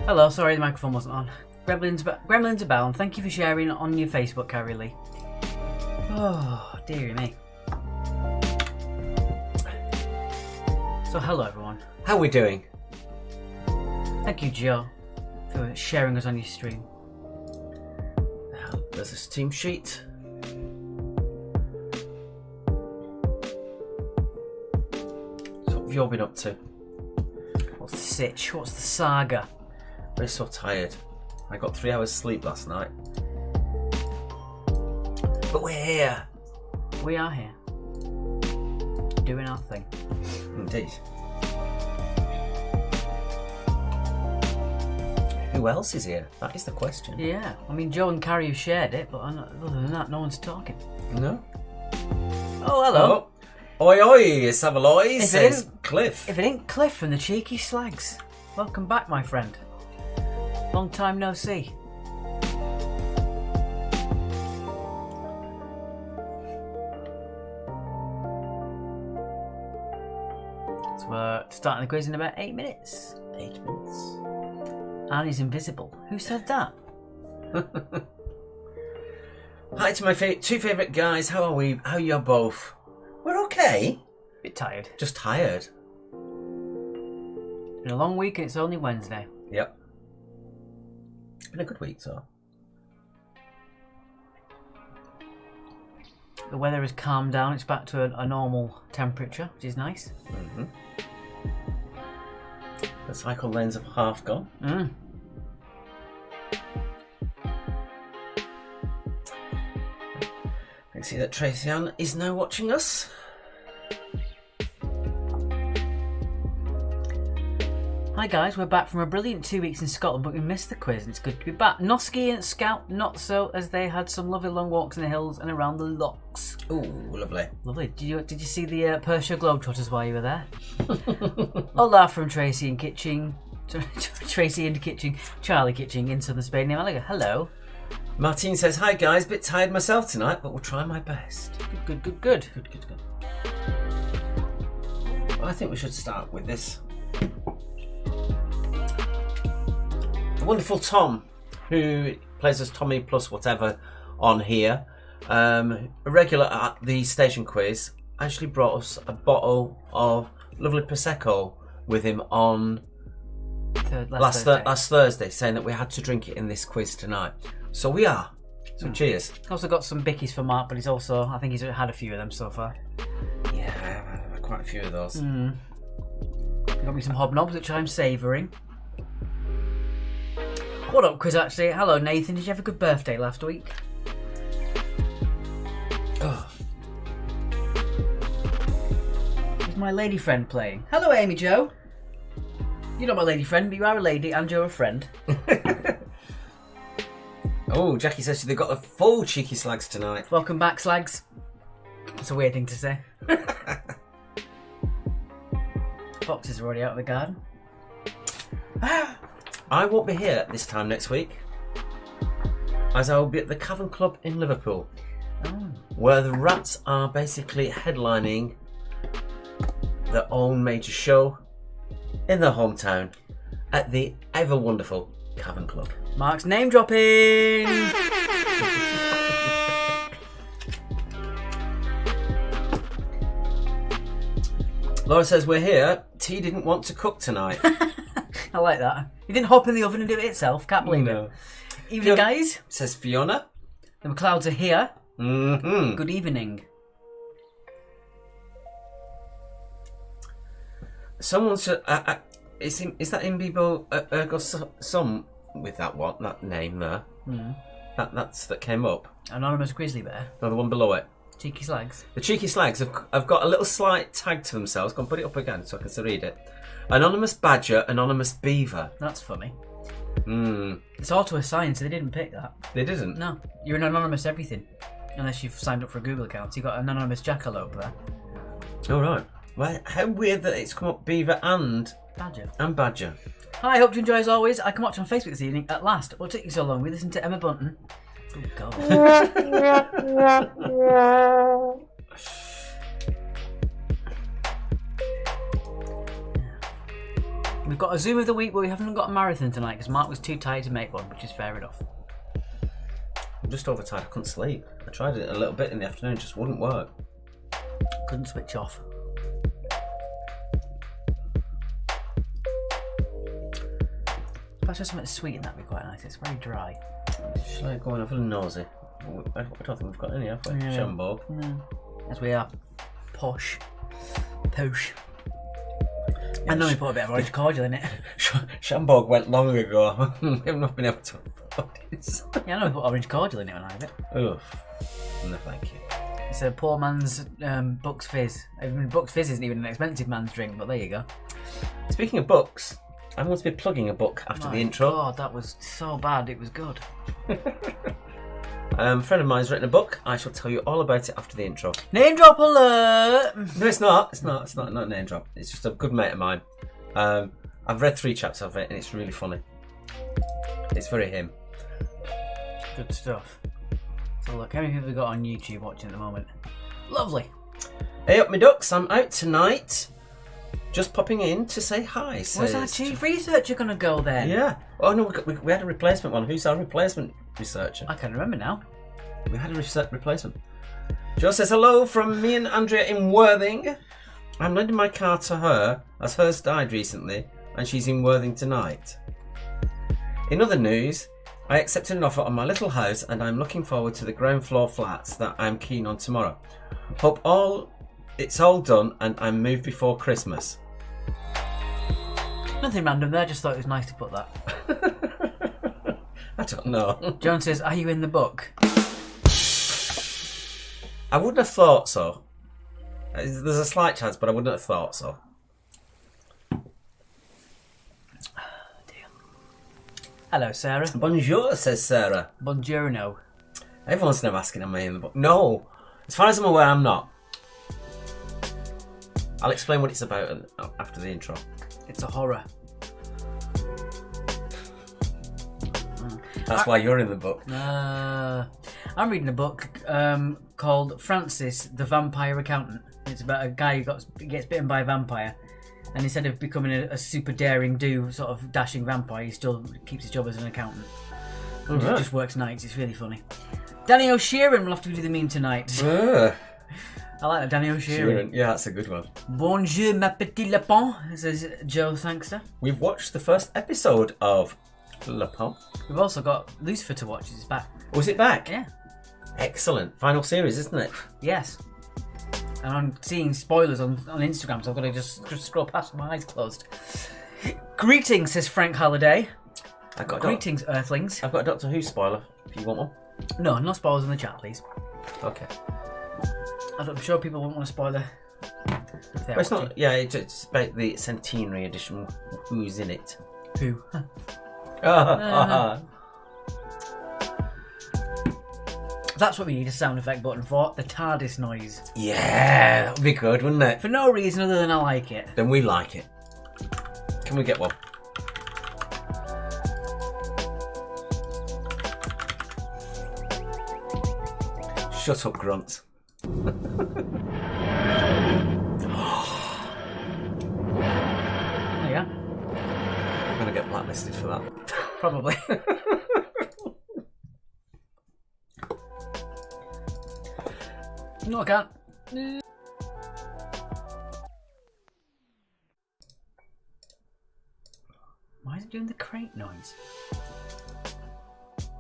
Hello, sorry the microphone wasn't on. Gremlins abound. Thank you for sharing on your Facebook, Carrie Lee. Oh, dearie me. So, hello everyone. How are we doing? Thank you, Joe, for sharing us on your stream. There's a Steam sheet. So what have you all been up to? What's the sitch? What's the saga? We're so tired. I got 3 hours sleep last night. But we're here. We are here. Doing our thing. Indeed. Who else is here? That is the question. Yeah, I mean, Joe and Carrie have shared it, but other than that, no one's talking. No? Oh, hello. Oh. Oi oi, Savaloy, says Cliff. If it ain't Cliff from the Cheeky Slags. Welcome back, my friend. Long time no see. So we're starting the quiz in about 8 minutes. 8 minutes. Annie's invisible. Who said that? Hi to my two favourite guys. How are we? How are you both? We're okay. Bit tired. Just tired. Been a long week and it's only Wednesday. Yep. Been a good week, so. The weather has calmed down. It's back to a normal temperature, which is nice. Mm-hmm. The cycle lanes have half gone. Mm. I can see that Tracy Ann is now watching us. Hi guys, we're back from a brilliant 2 weeks in Scotland, but we missed the quiz and it's good to be back. Nosky and Scout, not so, as they had some lovely long walks in the hills and around the lochs. Ooh, lovely. Lovely. Did you see the Persia Globetrotters while you were there? Hola from Tracy and Kitching. Tracy and Kitching. Charlie Kitching in southern Spain. Hello. Martine says, hi guys, bit tired myself tonight, but we'll try my best. Good. Good. Well, I think we should start with this. The wonderful Tom, who plays as Tommy plus whatever on here, a regular at the station quiz, actually brought us a bottle of lovely Prosecco with him on last Thursday, saying that we had to drink it in this quiz tonight. So we are. So cheers. Also got some bickies for Mark, but I think he's had a few of them so far. Yeah, I've had quite a few of those. Got me some hobnobs, which I'm savouring. What up, quiz? Actually, hello Nathan. Did you have a good birthday last week? Oh. Is my lady friend playing? Hello, Amy Jo. You're not my lady friend, but you are a lady and you're a friend. Oh, Jackie says they've got the full Cheeky Slags tonight. Welcome back, Slags. That's a weird thing to say. Foxes are already out of the garden. I won't be here this time next week, as I will be at the Cavern Club in Liverpool, where the Rats are basically headlining their own major show in their hometown at the ever wonderful Cavern Club. Mark's name dropping. Laura says we're here. T didn't want to cook tonight. I like that. He didn't hop in the oven and do it itself. Can't believe it. Evening, guys. Says Fiona. The McLeods are here. Mm-hmm. Good evening. Someone said, is that Imbibo Ergo Sum with that name there? That came up. Anonymous Grizzly Bear. No, the one below it. Cheeky Slags. The Cheeky Slags have got a little slight tag to themselves. Go and put it up again so I can read it. Anonymous Badger, Anonymous Beaver. That's funny. Hmm. It's auto-assigned, so they didn't pick that. They didn't? No. You're an anonymous everything. Unless you've signed up for a Google account. You've got an anonymous jackalope there. All right. Well, how weird that it's come up Beaver and Badger. Hi, hope you enjoy as always. I can watch on Facebook this evening at last. What took you so long? We listened to Emma Bunton. Oh, God. We've got a Zoom of the week, but we haven't got a marathon tonight because Mark was too tired to make one, which is fair enough. I'm just overtired. I couldn't sleep. I tried it a little bit in the afternoon. It just wouldn't work. Couldn't switch off. Perhaps just something sweet in that would be quite nice. It's very dry. Shall I go on? I feel nosy. I don't think we've got any, have we? Yeah. Shamborg. No. As we are posh. And then we put a bit of orange cordial in it. Shamborg went long ago. We've not been able to afford it. Yeah, I know we put orange cordial in it when I have it. Oof. No, thank you. It's a poor man's Bucks Fizz. I mean, Bucks Fizz isn't even an expensive man's drink, but there you go. Speaking of books, I'm going to be plugging a book after the intro. God, that was so bad. It was good. A friend of mine's written a book. I shall tell you all about it after the intro. Name drop alert! No, it's not. It's not a name drop. It's just a good mate of mine. I've read 3 chapters of it and it's really funny. It's very him. Good stuff. So look, how many people have we got on YouTube watching at the moment? Lovely. Hey up, me ducks. I'm out tonight. Just popping in to say hi. Where's our chief researcher going to go then? Yeah. Oh no, we had a replacement one. Who's our replacement researcher? I can remember now. We had a replacement. Joe says hello from me and Andrea in Worthing. I'm lending my car to her as hers died recently and she's in Worthing tonight. In other news, I accepted an offer on my little house and I'm looking forward to the ground floor flats that I'm keen on tomorrow. Hope it's all done and I'm moved before Christmas. Nothing random there, just thought it was nice to put that. I don't know. Joan says, are you in the book? I wouldn't have thought so. There's a slight chance, but I wouldn't have thought so. Hello, Sarah. Bonjour, says Sarah. Buongiorno. Everyone's now asking, am I in the book? No. As far as I'm aware, I'm not. I'll explain what it's about after the intro. It's a horror. That's why you're in the book. I'm reading a book called Francis, the Vampire Accountant. It's about a guy who gets bitten by a vampire, and instead of becoming a super daring sort of dashing vampire, he still keeps his job as an accountant. And just works nights. It's really funny. Danny O'Sheeran will have to do the meme tonight. I like that, Danny O'Sheeran. Yeah, that's a good one. Bonjour, ma petit lapin, says Joe Thankster. We've watched the first episode of Lapin. We've also got Lucifer to watch. It's back. Was it back? Yeah. Excellent. Final series, isn't it? Yes. And I'm seeing spoilers on Instagram, so I've got to just scroll past with my eyes closed. Greetings, says Frank Halliday. Greetings, Earthlings. I've got a Doctor Who spoiler, if you want one. No spoilers in the chat, please. Okay. I'm sure people won't want to spoil But it's not. Yeah, it's about the centenary edition. Who's in it? Who? That's what we need a sound effect button for. The TARDIS noise. Yeah, that would be good, wouldn't it? For no reason other than I like it. Then we like it. Can we get one? Shut up, Grunt. There you go. I'm going to get blacklisted for that. Probably. No, I can't. Why is it doing the crate noise?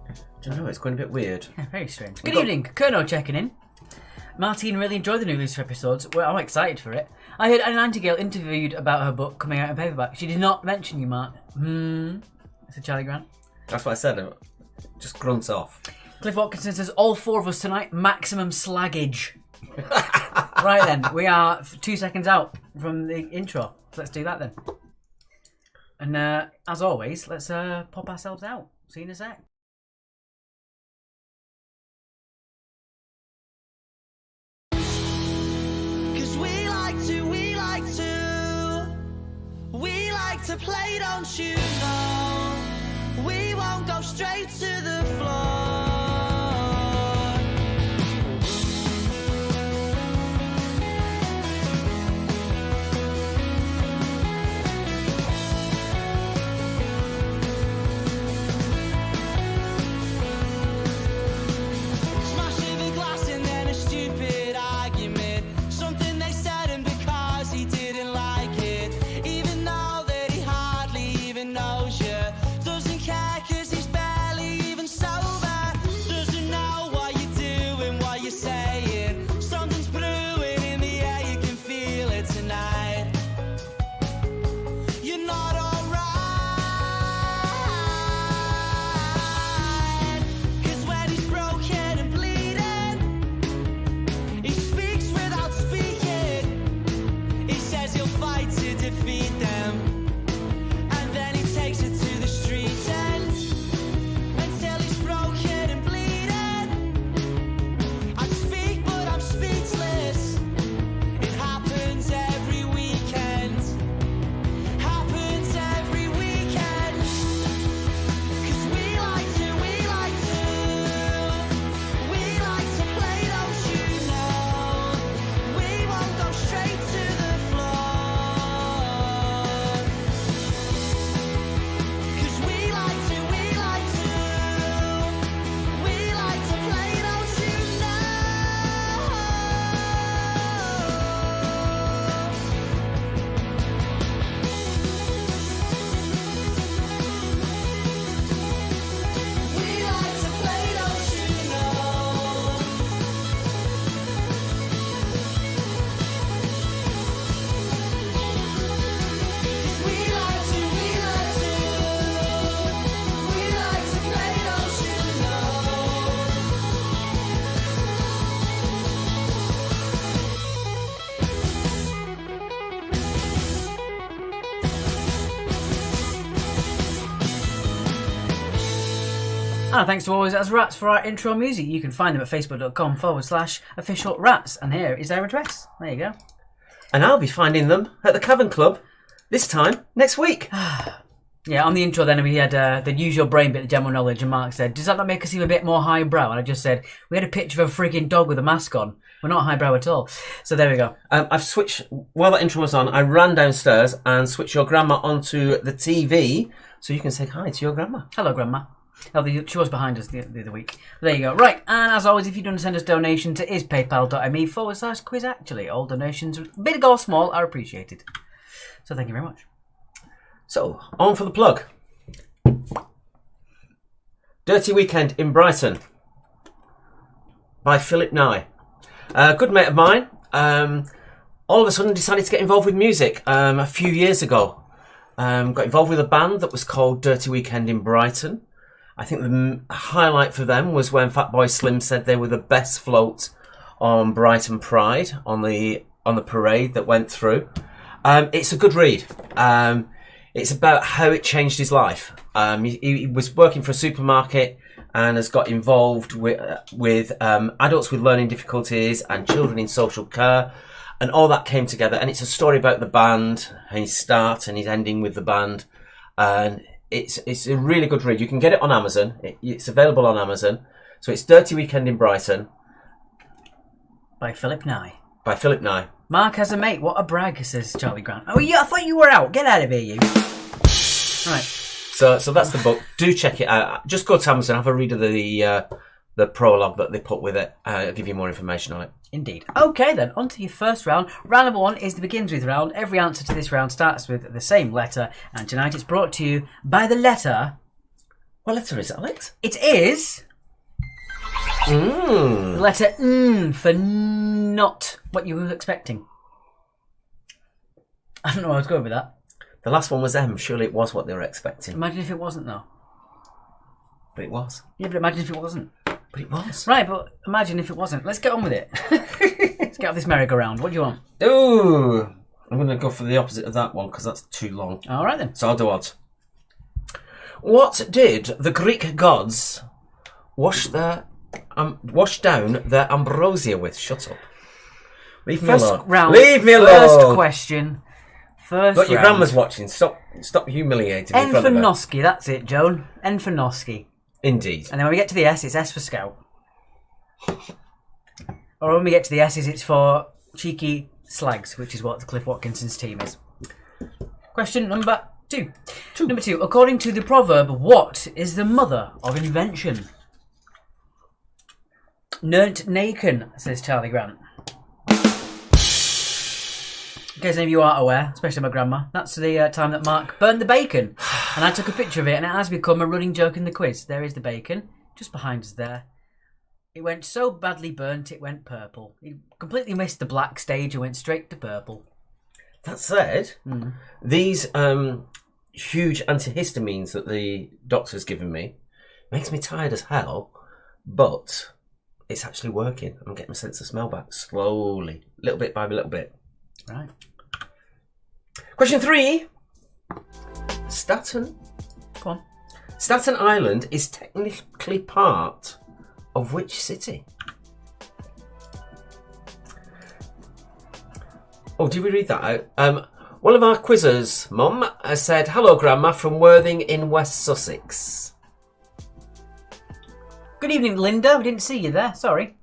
I don't know, it's going a bit weird. Yeah, very strange. Good evening, Kerno checking in. Martine really enjoyed the new Lucifer episodes. Well, I'm excited for it. I heard Anne Nightingale interviewed about her book coming out in paperback. She did not mention you, Mark. It's a Charlie Grant. That's what I said. Just grunts off. Cliff Watkinson says, all 4 of us tonight, maximum slaggage. Right then, we are 2 seconds out from the intro. So let's do that then. And as always, let's pop ourselves out. See you in a sec. To play, don't you know? We won't go straight to the floor. And thanks to Always As Rats for our intro music. You can find them at facebook.com/official rats. And here is their address. There you go. And I'll be finding them at the Cavern Club this time next week. Yeah, on the intro then we had the use your brain bit, the general knowledge, and Mark said, does that not make us seem a bit more highbrow? And I just said, we had a picture of a freaking dog with a mask on. We're not highbrow at all. So there we go. I've switched, while that intro was on, I ran downstairs and switched your grandma onto the TV so you can say hi to your grandma. Hello, Grandma. Oh, she was behind us the other week. There you go. Right, and as always, if you want to send us donations, it is paypal.me/quiz actually. All donations, big or small, are appreciated. So thank you very much. So, on for the plug. Dirty Weekend in Brighton by Philip Nye. A good mate of mine, all of a sudden decided to get involved with music a few years ago. Got involved with a band that was called Dirty Weekend in Brighton. I think the highlight for them was when Fatboy Slim said they were the best float on Brighton Pride, on the parade that went through. It's a good read. It's about how it changed his life. He was working for a supermarket and has got involved with adults with learning difficulties and children in social care, and all that came together. And it's a story about the band and his start and his ending with the band. And it's a really good read. You can get it on Amazon. It's available on Amazon. So it's Dirty Weekend in Brighton By Philip Nye. by Philip Nye. Mark has a mate. What a brag, says Charlie Grant. Oh, yeah, I thought you were out. Get out of here, you. Right. So that's the book. Do check it out. Just go to Amazon, have a read of the prologue that they put with it. It'll give you more information on it. Indeed. Okay, then, on to your first round. Round number 1 is the Begins With round. Every answer to this round starts with the same letter, and tonight it's brought to you by the letter... What letter is it, Alex? It is... The letter N for not what you were expecting. I don't know where I was going with that. The last one was M. Surely it was what they were expecting. Imagine if it wasn't, though. But it was. Yeah, but imagine if it wasn't. But it was. Right, but imagine if it wasn't. Let's get on with it. Let's get off this merry-go-round. What do you want? Ooh! I'm going to go for the opposite of that one because that's too long. All right, then. So I'll do odds. What did the Greek gods wash down their ambrosia with? Shut up. Leave me First alone. round. Leave me alone. First question. First Look, your round. grandma's watching. Stop humiliating me in N front for of her. Noski, that's it, Joan. N for Noski. Indeed. And then when we get to the S, it's S for Scout. Or when we get to the S's, it's for cheeky slags, which is what Cliff Watkinson's team is. Question number 2. Number 2. According to the proverb, what is the mother of invention? Nert Naken, says Charlie Grant. In case any of you aren't aware, especially my grandma, that's the time that Mark burned the bacon. And I took a picture of it, and it has become a running joke in the quiz. There is the bacon, just behind us there. It went so badly burnt, it went purple. It completely missed the black stage and went straight to purple. That said, these huge antihistamines that the doctor's given me makes me tired as hell, but it's actually working. I'm getting my sense of smell back slowly, little bit by little bit. Right. Question 3. Staten. Go on. Staten Island is technically part of which city? Oh, did we read that out? One of our quizzers, Mum, has said, "Hello, Grandma, from Worthing in West Sussex." Good evening, Linda. We didn't see you there. Sorry.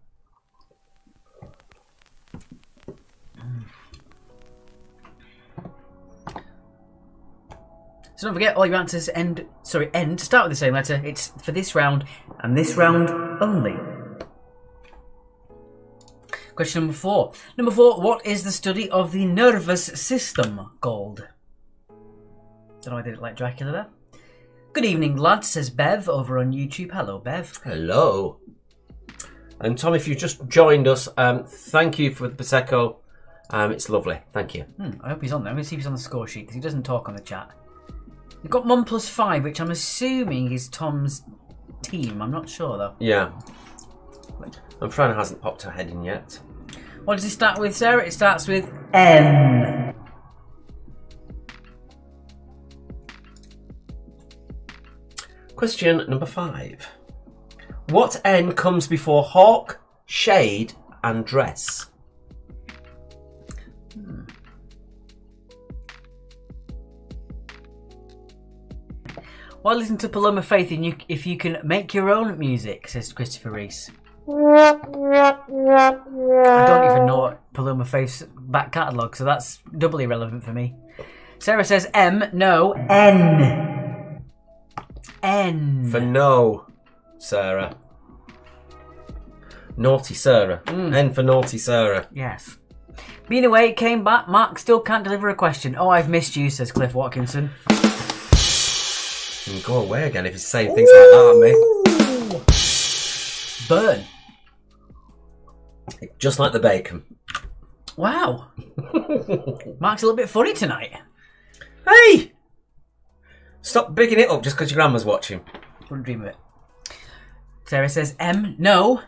So don't forget, all your answers end. Start with the same letter. It's for this round and this round only. Question number 4. Number 4. What is the study of the nervous system called? Don't know. I did it like Dracula there. Good evening, lads, says Bev over on YouTube. Hello, Bev. Hello. And Tom, if you just joined us, thank you for the Prosecco. It's lovely. Thank you. I hope he's on there. I'm going to see if he's on the score sheet because he doesn't talk on the chat. You've got Mum plus 5, which I'm assuming is Tom's team. I'm not sure, though. Yeah. And Fran hasn't popped her head in yet. What does it start with, Sarah? It starts with N. Question number 5. What N comes before hawk, shade, and dress? While listening to Paloma Faith, if you can make your own music, says Christopher Reese. I don't even know what Paloma Faith's back catalogue, so that's doubly relevant for me. Sarah says M, no, N. N. For no, Sarah. Naughty Sarah. N for naughty Sarah. Yes. Been away, came back, Mark still can't deliver a question. Oh, I've missed you, says Cliff Watkinson. You can go away again if you're saying things like that on me. Burn. Just like the bacon. Wow. Mark's a little bit funny tonight. Hey! Stop bigging it up just because your grandma's watching. Wouldn't dream of it. Sarah says M, no,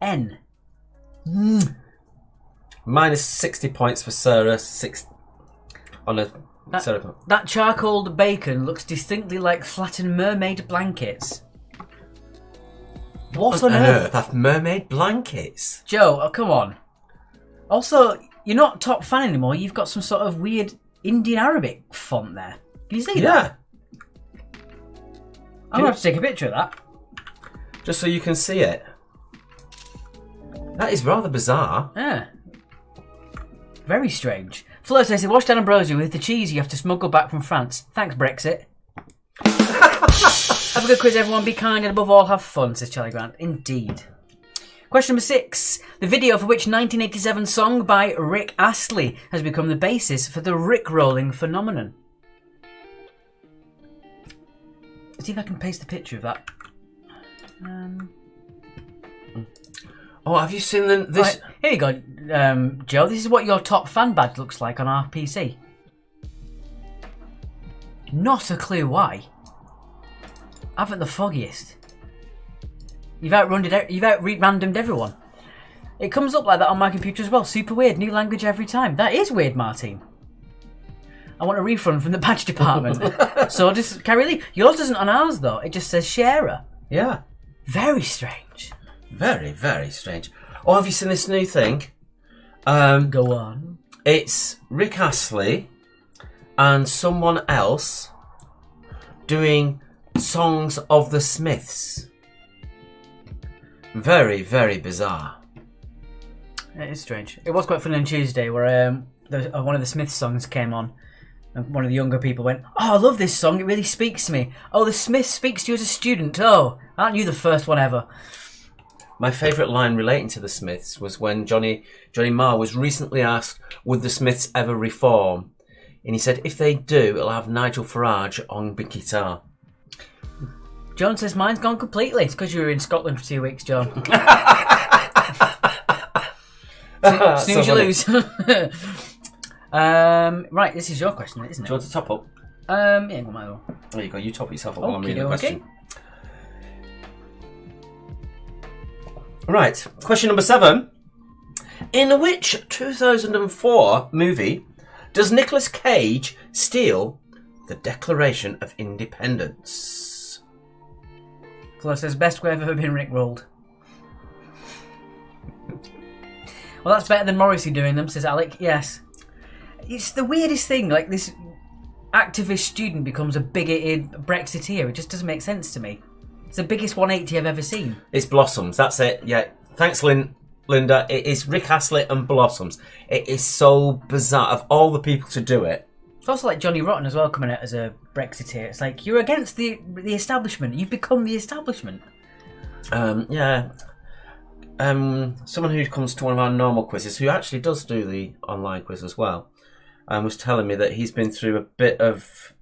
N. Minus 60 points for Sarah. 6 on a... That charcoaled bacon looks distinctly like flattened mermaid blankets. What on earth? Have mermaid blankets? Joe, oh, come on. Also, you're not top fan anymore. You've got some sort of weird Indian Arabic font there. Can you see that? I'm going to have to take a picture of that. Just so you can see it. That is rather bizarre. Yeah. Very strange. Flo says, I washed down Ambrosia with the cheese you have to smuggle back from France. Thanks, Brexit. Have a good quiz, everyone. Be kind and above all, have fun, says Charlie Grant. Indeed. Question number 6. The video for which 1987 song by Rick Astley has become the basis for the Rickrolling phenomenon. Let's see if I can paste the picture of that. Oh, have you seen this? Right, here you go, Joe. This is what your top fan badge looks like on our PC. Not a clue why. I haven't the foggiest. You've out-randomed everyone. It comes up like that on my computer as well. Super weird. New language every time. That is weird, Martin. I want a refund from the badge department. So just carry leave. Yours doesn't on ours though. It just says sharer. Yeah. Very strange. Very, very strange. Oh, have you seen this new thing? Go on. It's Rick Astley and someone else doing songs of the Smiths. Very, very bizarre. It is strange. It was quite funny on Tuesday where one of the Smiths songs came on and one of the younger people went, oh, I love this song, it really speaks to me. Oh, the Smiths speaks to you as a student. Oh, aren't you the first one ever? My favourite line relating to the Smiths was when Johnny Marr was recently asked, would the Smiths ever reform? And he said, if they do, it'll have Nigel Farage on big guitar. John says mine's gone completely. It's because you were in Scotland for 2 weeks, John. Snooze, you lose. Right, this is your question, isn't it? Do you want to top up? Yeah, go my own. There you go, you top yourself up while I'm reading the question. Right, question number 7. In which 2004 movie does Nicolas Cage steal the Declaration of Independence? Flo says, best way I've ever been rickrolled. Well, that's better than Morrissey doing them, says Alec. Yes. It's the weirdest thing, like this activist student becomes a bigoted Brexiteer. It just doesn't make sense to me. It's the biggest 180 I've ever seen. It's Blossoms, that's it. Yeah, thanks, Linda. It is Rick Astley and Blossoms. It is so bizarre. Of all the people to do it. It's also like Johnny Rotten as well coming out as a Brexiteer. It's like, you're against the establishment. You've become the establishment. Yeah. Someone who comes to one of our normal quizzes, who actually does do the online quiz as well, was telling me that he's been through a bit of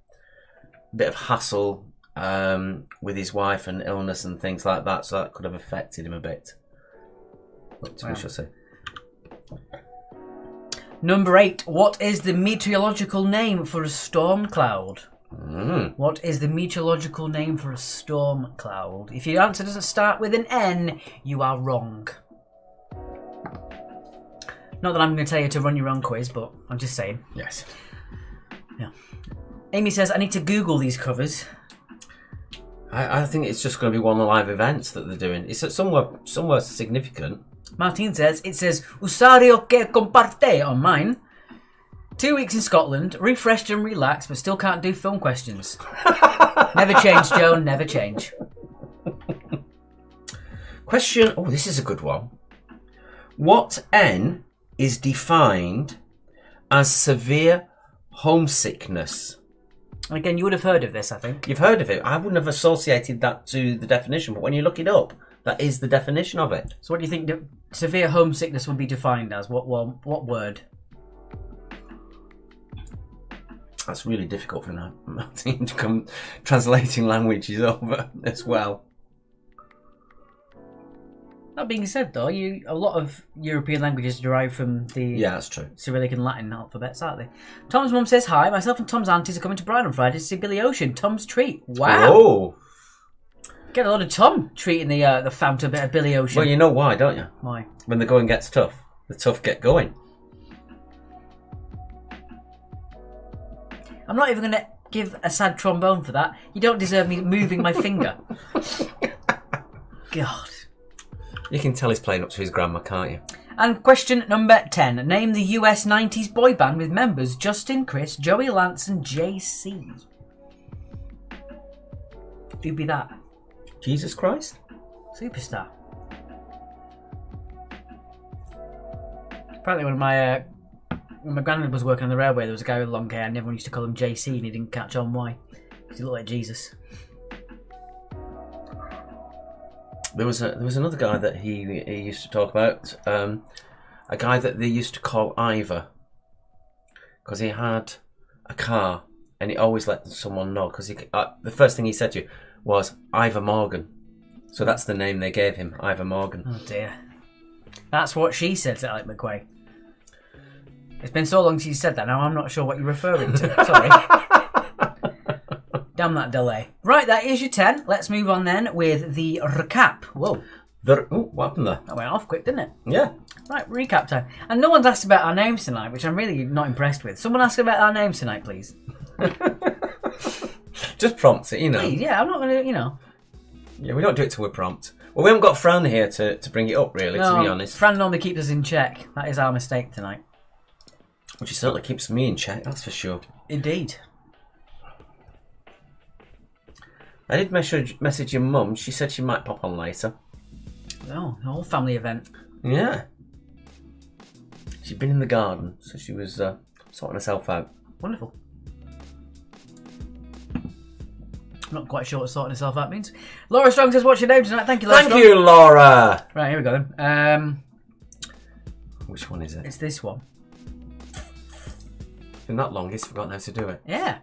hassle with his wife and illness and things like that, so that could have affected him a bit. But we shall see. Number 8. What is the meteorological name for a storm cloud? What is the meteorological name for a storm cloud? If your answer doesn't start with an N, you are wrong. Not that I'm going to tell you to run your own quiz, but I'm just saying. Yes. Yeah. Amy says, I need to Google these covers. I think it's just going to be one of the live events that they're doing. It's at somewhere significant. Martin says, it says, Usario que comparte on mine. 2 weeks in Scotland, refreshed and relaxed, but still can't do film questions. Never change, Joe, never change. Question, this is a good one. What N is defined as severe homesickness? And again, you would have heard of this, I think. You've heard of it. I wouldn't have associated that to the definition, but when you look it up, that is the definition of it. So what do you think severe homesickness would be defined as? What word? That's really difficult for Martin to come translating languages over as well. That being said, though, a lot of European languages derive from the that's true. Cyrillic and Latin alphabets, aren't they? Tom's mum says hi. Myself and Tom's aunties are coming to Brighton on Friday to see Billy Ocean. Tom's treat. Wow. Oh. Get a lot of Tom treating the fam to a bit of Billy Ocean. Well, you know why, don't you? Why? When the going gets tough, the tough get going. I'm not even going to give a sad trombone for that. You don't deserve me moving my finger. God. You can tell he's playing up to his grandma, can't you? And question number 10. Name the US 90s boy band with members Justin, Chris, Joey Lance and JC. Who'd be that? Jesus Christ? Superstar. Apparently when my granddad was working on the railway, there was a guy with long hair and everyone used to call him JC and he didn't catch on why. Because he looked like Jesus. There was another guy that he used to talk about, a guy that they used to call Ivor, because he had a car and he always let someone know. Because the first thing he said to you was Ivor Morgan, so that's the name they gave him, Ivor Morgan. Oh dear, that's what she said to Alec McQuay. It's been so long since you said that. Now I'm not sure what you're referring to. Sorry. Damn that delay. Right, that is your 10. Let's move on then with the recap. Whoa. What happened there? That went off quick, didn't it? Yeah. Right, recap time. And no one's asked about our names tonight, which I'm really not impressed with. Someone ask about our names tonight, please. Just prompt it, Please, yeah, I'm not going to, Yeah, we don't do it till we're prompt. Well, we haven't got Fran here to bring it up, really, to be honest. Fran normally keeps us in check. That is our mistake tonight. Which certainly keeps me in check, that's for sure. Indeed. I did message your mum. She said she might pop on later. Oh, a whole family event. Yeah. She'd been in the garden, so she was sorting herself out. Wonderful. I'm not quite sure what sorting herself out means. Laura Strong says, what's your name tonight? Thank you, Laura Strong. Thank you, Laura. Right, here we go then. Which one is it? It's this one. It's been that long, he's forgotten how to do it. Yeah.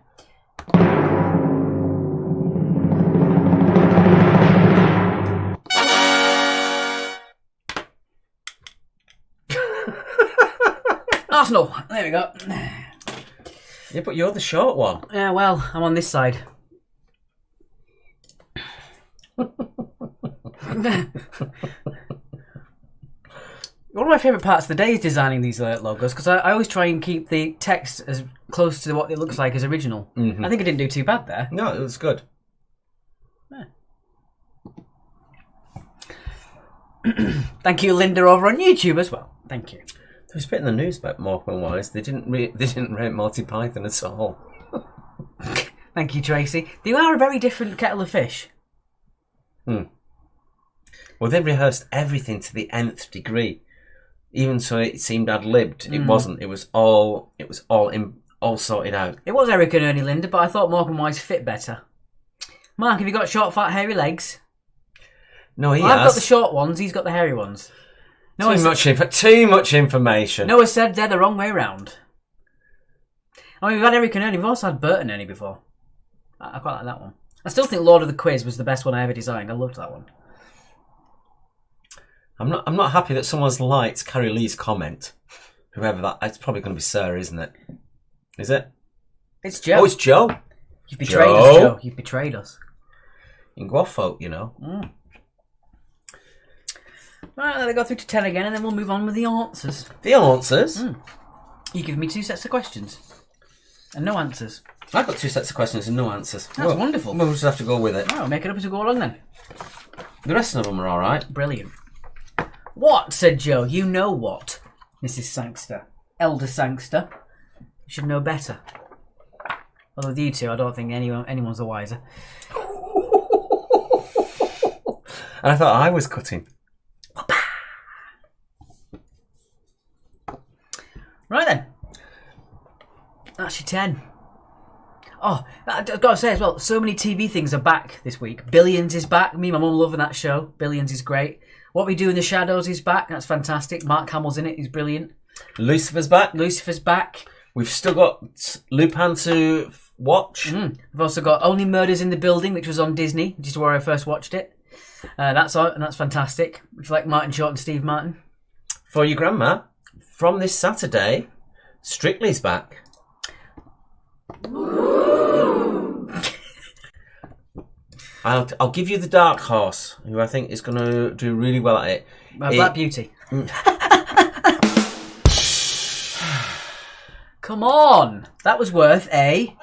Arsenal. There we go. Yeah, but you're the short one. Yeah, well, I'm on this side. One of my favourite parts of the day is designing these logos, because I always try and keep the text as close to what it looks like as original. Mm-hmm. I think I didn't do too bad there. No, it was good. Yeah. Thank you, Linda, over on YouTube as well. Thank you. There was a bit in the news about Morecambe Wise. They didn't rate Monty Python at all. Thank you, Tracy. They are a very different kettle of fish. Well, they rehearsed everything to the nth degree. Even so, it seemed ad-libbed. It wasn't. It was all sorted out. It was Eric and Ernie, Linda, but I thought Morecambe Wise fit better. Mark, have you got short, fat, hairy legs? No, I've got the short ones. He's got the hairy ones. Too much information. Noah said they're the wrong way round. I mean, we've had Eric and Ernie. We've also had Bert and Ernie before. I quite like that one. I still think Lord of the Quiz was the best one I ever designed. I loved that one. I'm not happy that someone's liked Carrie Lee's comment. Whoever that, it's probably going to be Sarah, isn't it? Is it? It's Joe. Oh, it's Joe. You've betrayed us, Joe. You've betrayed us. In Guaffo, you know. Right, let it go through to 10 again, and then we'll move on with the answers. The answers? You give me 2 sets of questions. And no answers. I've got 2 sets of questions and no answers. That's wonderful. We'll just have to go with it. Oh, make it up as we go along then. The rest of them are all right. Brilliant. What, said Joe. You know what, Mrs. Sangster. Elder Sangster. You should know better. Although with you two, I don't think anyone's the wiser. And I thought I was cutting. Right then. That's your 10. Oh, I've got to say as well, so many TV things are back this week. Billions is back. Me and my mum loving that show. Billions is great. What We Do in the Shadows is back. That's fantastic. Mark Hamill's in it. He's brilliant. Lucifer's back. Lucifer's back. We've still got Lupin to watch. We've also got Only Murders in the Building, which was on Disney, which is where I first watched it. That's out, and that's fantastic. If you like Martin Short and Steve Martin. For your grandma, from this Saturday, Strictly's back. I'll give you the dark horse, who I think is going to do really well at it. Black Beauty. Come on! That was worth a...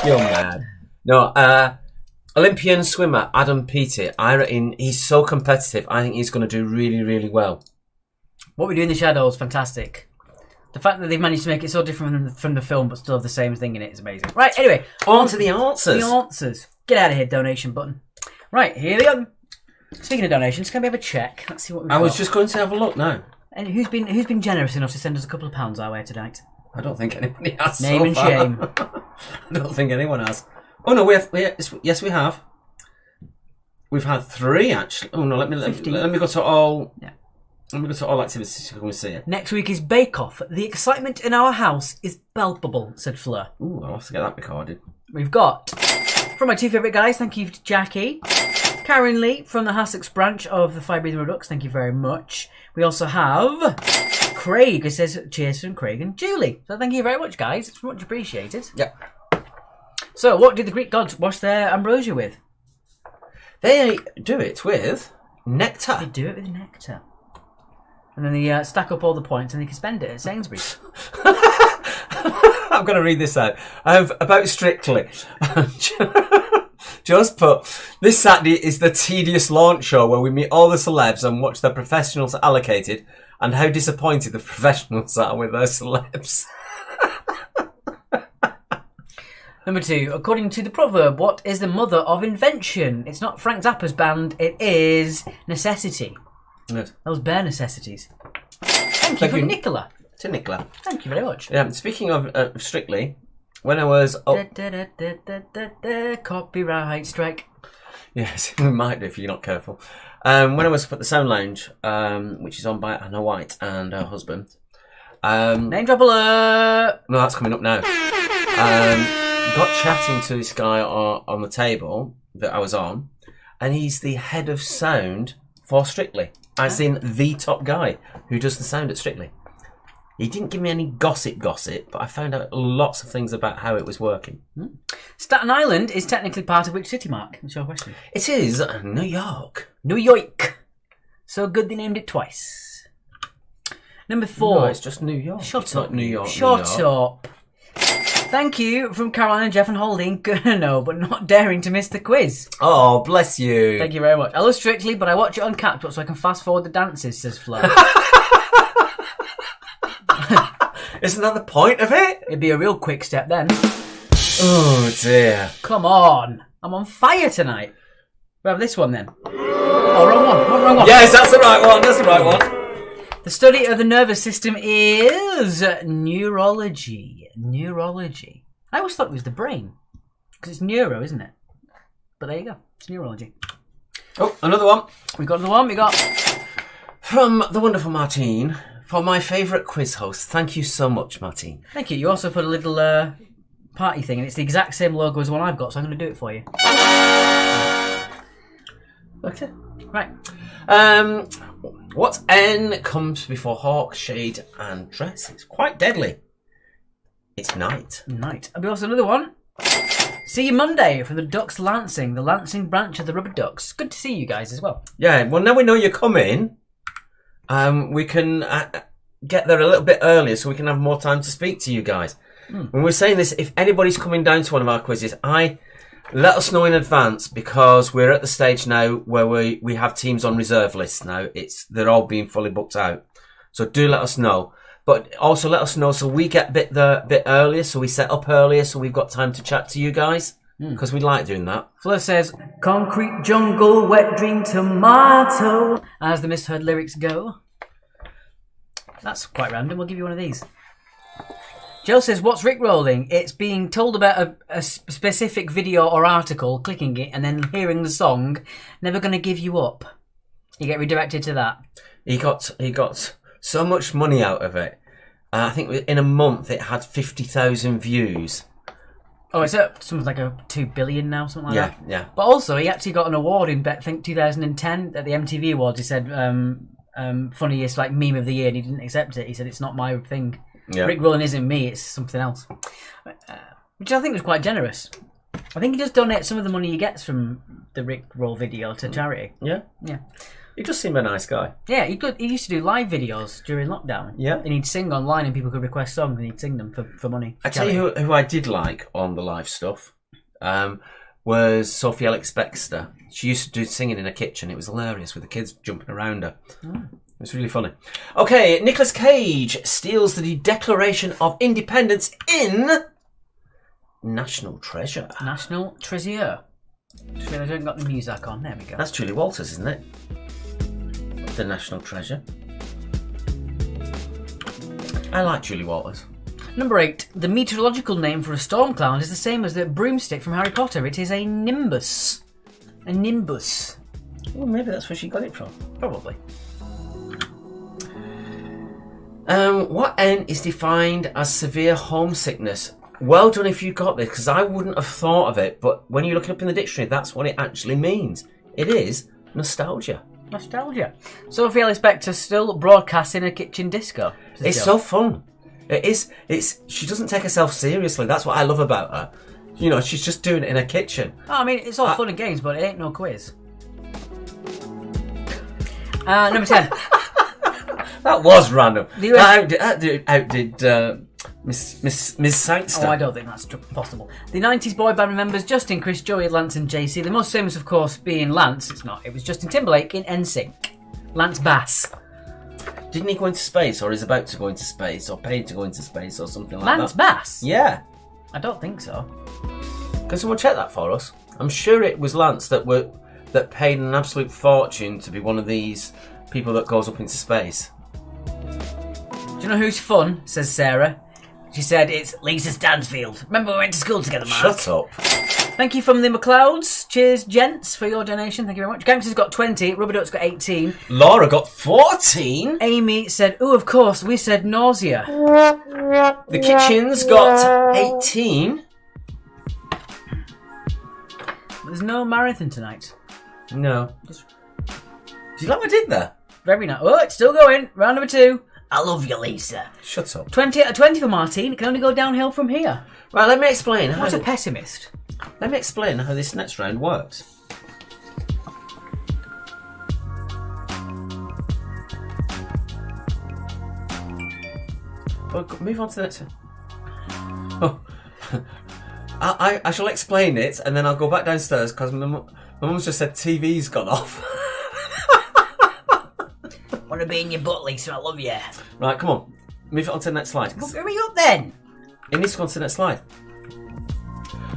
You're mad. No, Olympian swimmer Adam Peaty. I reckon he's so competitive. I think he's going to do really, really well. What We Do in the Shadows, fantastic. The fact that they've managed to make it so different from the film but still have the same thing in it is amazing. Right, anyway. On to the answers. The answers. Get out of here, donation button. Right, here we go. Speaking of donations, can we have a check? Let's see what we've got. I was just going to have a look now. And who's been generous enough to send us a couple of pounds our way tonight? I don't think anybody has. Name so and far. shame. I don't think anyone has. Oh no, yes, we have. We've had 3 actually. Oh no, let me go to all. Yeah. Let me go to all activities to come and see it. Next week is Bake Off. The excitement in our house is palpable, said Fleur. Ooh, I'll have to get that recorded. We've got, from my 2 favourite guys, thank you to Jackie. Karen Lee from the Hassocks branch of the Fire Breathing Redux, thank you very much. We also have Craig, who says cheers from Craig and Julie. So thank you very much, guys. It's much appreciated. Yep. So, what did the Greek gods wash their ambrosia with? They do it with nectar. They do it with nectar. And then they stack up all the points and they can spend it at Sainsbury's. I'm going to read this out. About Strictly. Just put, this Saturday is the tedious launch show where we meet all the celebs and watch their professionals allocated and how disappointed the professionals are with their celebs. Number 2, according to the proverb, what is the mother of invention? It's not Frank Zappa's band, it is necessity. Yes. Those bare necessities. Thank you from Nicola. To Nicola. Thank you very much. Yeah, speaking of Strictly, when I was... Copyright strike. Yes, we might do if you're not careful. When I was up at the Sound Lounge, which is owned by Anna White and her husband. Name drop alert! No, that's coming up now. Got chatting to this guy on the table that I was on, and he's the head of sound for Strictly. As in the top guy who does the sound at Strictly. He didn't give me any gossip, but I found out lots of things about how it was working. Staten Island is technically part of which city, Mark? That's your question. It is New York. New York. So good they named it twice. Number 4. No, it's just New York. Shut Not up. New York. Shut up. Thank you from Caroline and Jeff and Holding. Gonna know, but not daring to miss the quiz. Oh, bless you. Thank you very much. I love Strictly, but I watch it on CapCut so I can fast forward the dances, says Flo. Isn't that the point of it? It'd be a real quick step then. Oh, dear. Come on. I'm on fire tonight. We have this one then. Oh, wrong one. Yes, that's the right one. The study of the nervous system is neurology. Neurology. I always thought it was the brain. Because it's neuro, isn't it? But there you go. It's neurology. Oh, another one. We got another one. We got... From the wonderful Martine, for my favourite quiz host. Thank you so much, Martine. Thank you. You also put a little party thing, and it's the exact same logo as the one I've got, so I'm going to do it for you. Okay. Right. What N comes before hawk, shade, and dress? It's quite deadly. It's night. Night. And we also another one. See you Monday from the Ducks Lancing, the Lancing branch of the Rubber Ducks. Good to see you guys as well. Yeah, well, now we know you're coming. we can get there a little bit earlier so we can have more time to speak to you guys. When we're saying this, if anybody's coming down to one of our quizzes, let us know in advance, because we're at the stage now where we have teams on reserve lists now. They're all being fully booked out. So do let us know. But also let us know so we get a bit earlier, so we set up earlier, so we've got time to chat to you guys, because we like doing that. Fleur says, concrete jungle, wet dream tomato, as the misheard lyrics go. That's quite random. We'll give you one of these. Joe says, what's Rickrolling? It's being told about a specific video or article, clicking it, and then hearing the song, Never Gonna Give You Up. You get redirected to that. He got so much money out of it. I think in a month it had 50,000 views. Oh, it's at something like a 2 billion now, something like that. Yeah. But also, he actually got an award in, I think, 2010 at the MTV Awards. He said, funniest like meme of the year, and he didn't accept it. He said, it's not my thing. Yeah. Rickrolling isn't me, it's something else. Which I think was quite generous. I think he just donates some of the money he gets from the Rickroll video to charity. Yeah? Yeah. He just seemed a nice guy. Yeah, he used to do live videos during lockdown. Yeah. And he'd sing online and people could request songs and he'd sing them for money. I tell you who I did like on the live stuff was Sophie Alex Bextor. She used to do singing in her kitchen. It was hilarious with the kids jumping around her. It was really funny. Okay, Nicolas Cage steals the Declaration of Independence in National Treasure. National Treasure. Just realised I haven't got the music on. There we go. That's Julie Walters, isn't it? The National Treasure. I like Julie Walters. Number 8. The meteorological name for a storm cloud is the same as the broomstick from Harry Potter. It is a nimbus. A nimbus. Well, maybe that's where she got it from. Probably. What N is defined as severe homesickness? Well done if you got this, because I wouldn't have thought of it, but when you look it up in the dictionary, that's what it actually means. It is nostalgia. Nostalgia. Sophie Ellis Bextor still broadcasting a kitchen disco. It's so fun. It is. She doesn't take herself seriously. That's what I love about her. You know, she's just doing it in her kitchen. Oh, I mean, it's all fun and games, but it ain't no quiz. Number 10. That was random. The US... That outdid Miss Sangster. Oh, I don't think that's possible. The 90s boy band remembers Justin, Chris, Joey, Lance and JC. The most famous, of course, being Lance. It's not. It was Justin Timberlake in NSYNC. Lance Bass. Didn't he go into space, or is about to go into space, or paid to go into space, or something like Lance that? Bass? Yeah. I don't think so. Can someone check that for us? I'm sure it was Lance that paid an absolute fortune to be one of these people that goes up into space. Do you know who's fun? Says Sarah. She said it's Lisa Stansfield. Remember we went to school together, Mark? Shut up. Thank you from the McLeods. Cheers, gents, for your donation. Thank you very much. Gangster's got 20. Rubber Duck's got 18. Laura got 14. Amy said, oh, of course, we said nausea. The Kitchen's got 18. There's no marathon tonight. No. Do you like what I did there? Very nice. Oh, it's still going. Round number 2. I love you, Lisa. Shut up. 20 out of 20 for Martine. It can only go downhill from here. Right, let me explain. What a pessimist. Let me explain how this next round works. Well, move on to the next one. Oh. I shall explain it, and then I'll go back downstairs, because my mum's just said TV's gone off. Want to be in your butt, Lisa? I love you. Right, come on. Move it on to the next slide. Well, hurry up then. It needs to go on to the next slide.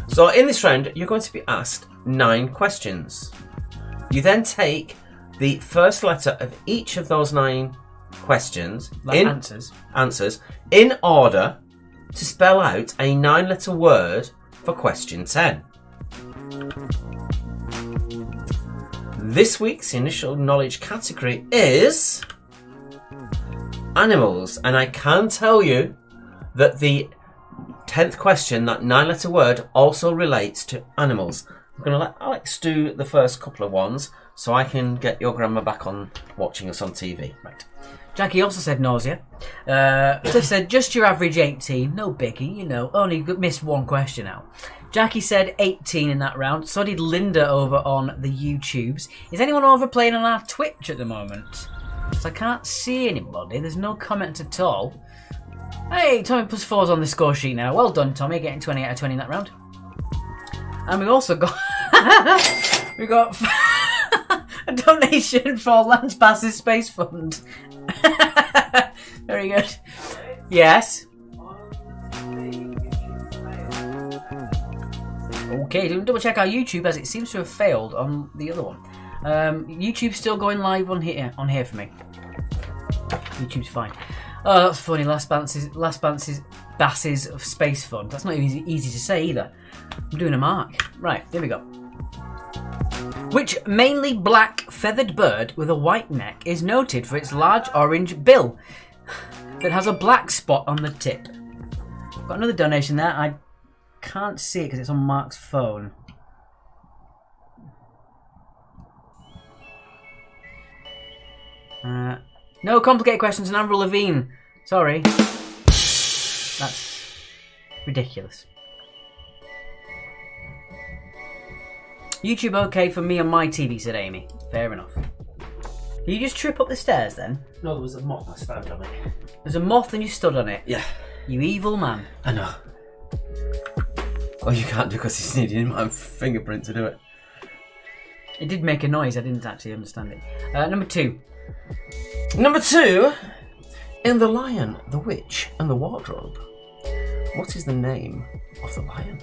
So in this round, you're going to be asked 9 questions. You then take the first letter of each of those 9 questions answers in order to spell out a 9-letter word for question 10. This week's initial knowledge category is animals, and I can tell you that the 10th question, that 9-letter word, also relates to animals. I'm going to let Alex do the first couple of ones so I can get your grandma back on watching us on TV. Right. Jackie also said nausea. Cliff said just your average 18. No biggie, you know. Only missed one question out. Jackie said 18 in that round. So did Linda over on the YouTubes. Is anyone over playing on our Twitch at the moment? So I can't see anybody. There's no comment at all. Hey, Tommy plus 4's on the score sheet now. Well done, Tommy, getting 20 out of 20 in that round. And we've also got we got a donation for Lance Bass's Space Fund. Very good. Yes. Okay, double check our YouTube as it seems to have failed on the other one. YouTube's still going live on here for me. YouTube's fine. Oh, that's funny. Last Bass's of Space Fund. That's not even easy to say either. I'm doing a mark. Right, here we go. Which mainly black feathered bird with a white neck is noted for its large orange bill that has a black spot on the tip? Got another donation there. I can't see it because it's on Mark's phone. No complicated questions and Avril Lavigne. Sorry. That's ridiculous. YouTube okay for me on my TV, said Amy. Fair enough. Did you just trip up the stairs then? No, there was a moth. I stood on it. There's a moth and you stood on it? Yeah. You evil man. I know. Well, you can't do because he's needing my fingerprint to do it. It did make a noise. I didn't actually understand it. Number 2. Number 2. In The Lion, the Witch and the Wardrobe, what is the name of the lion?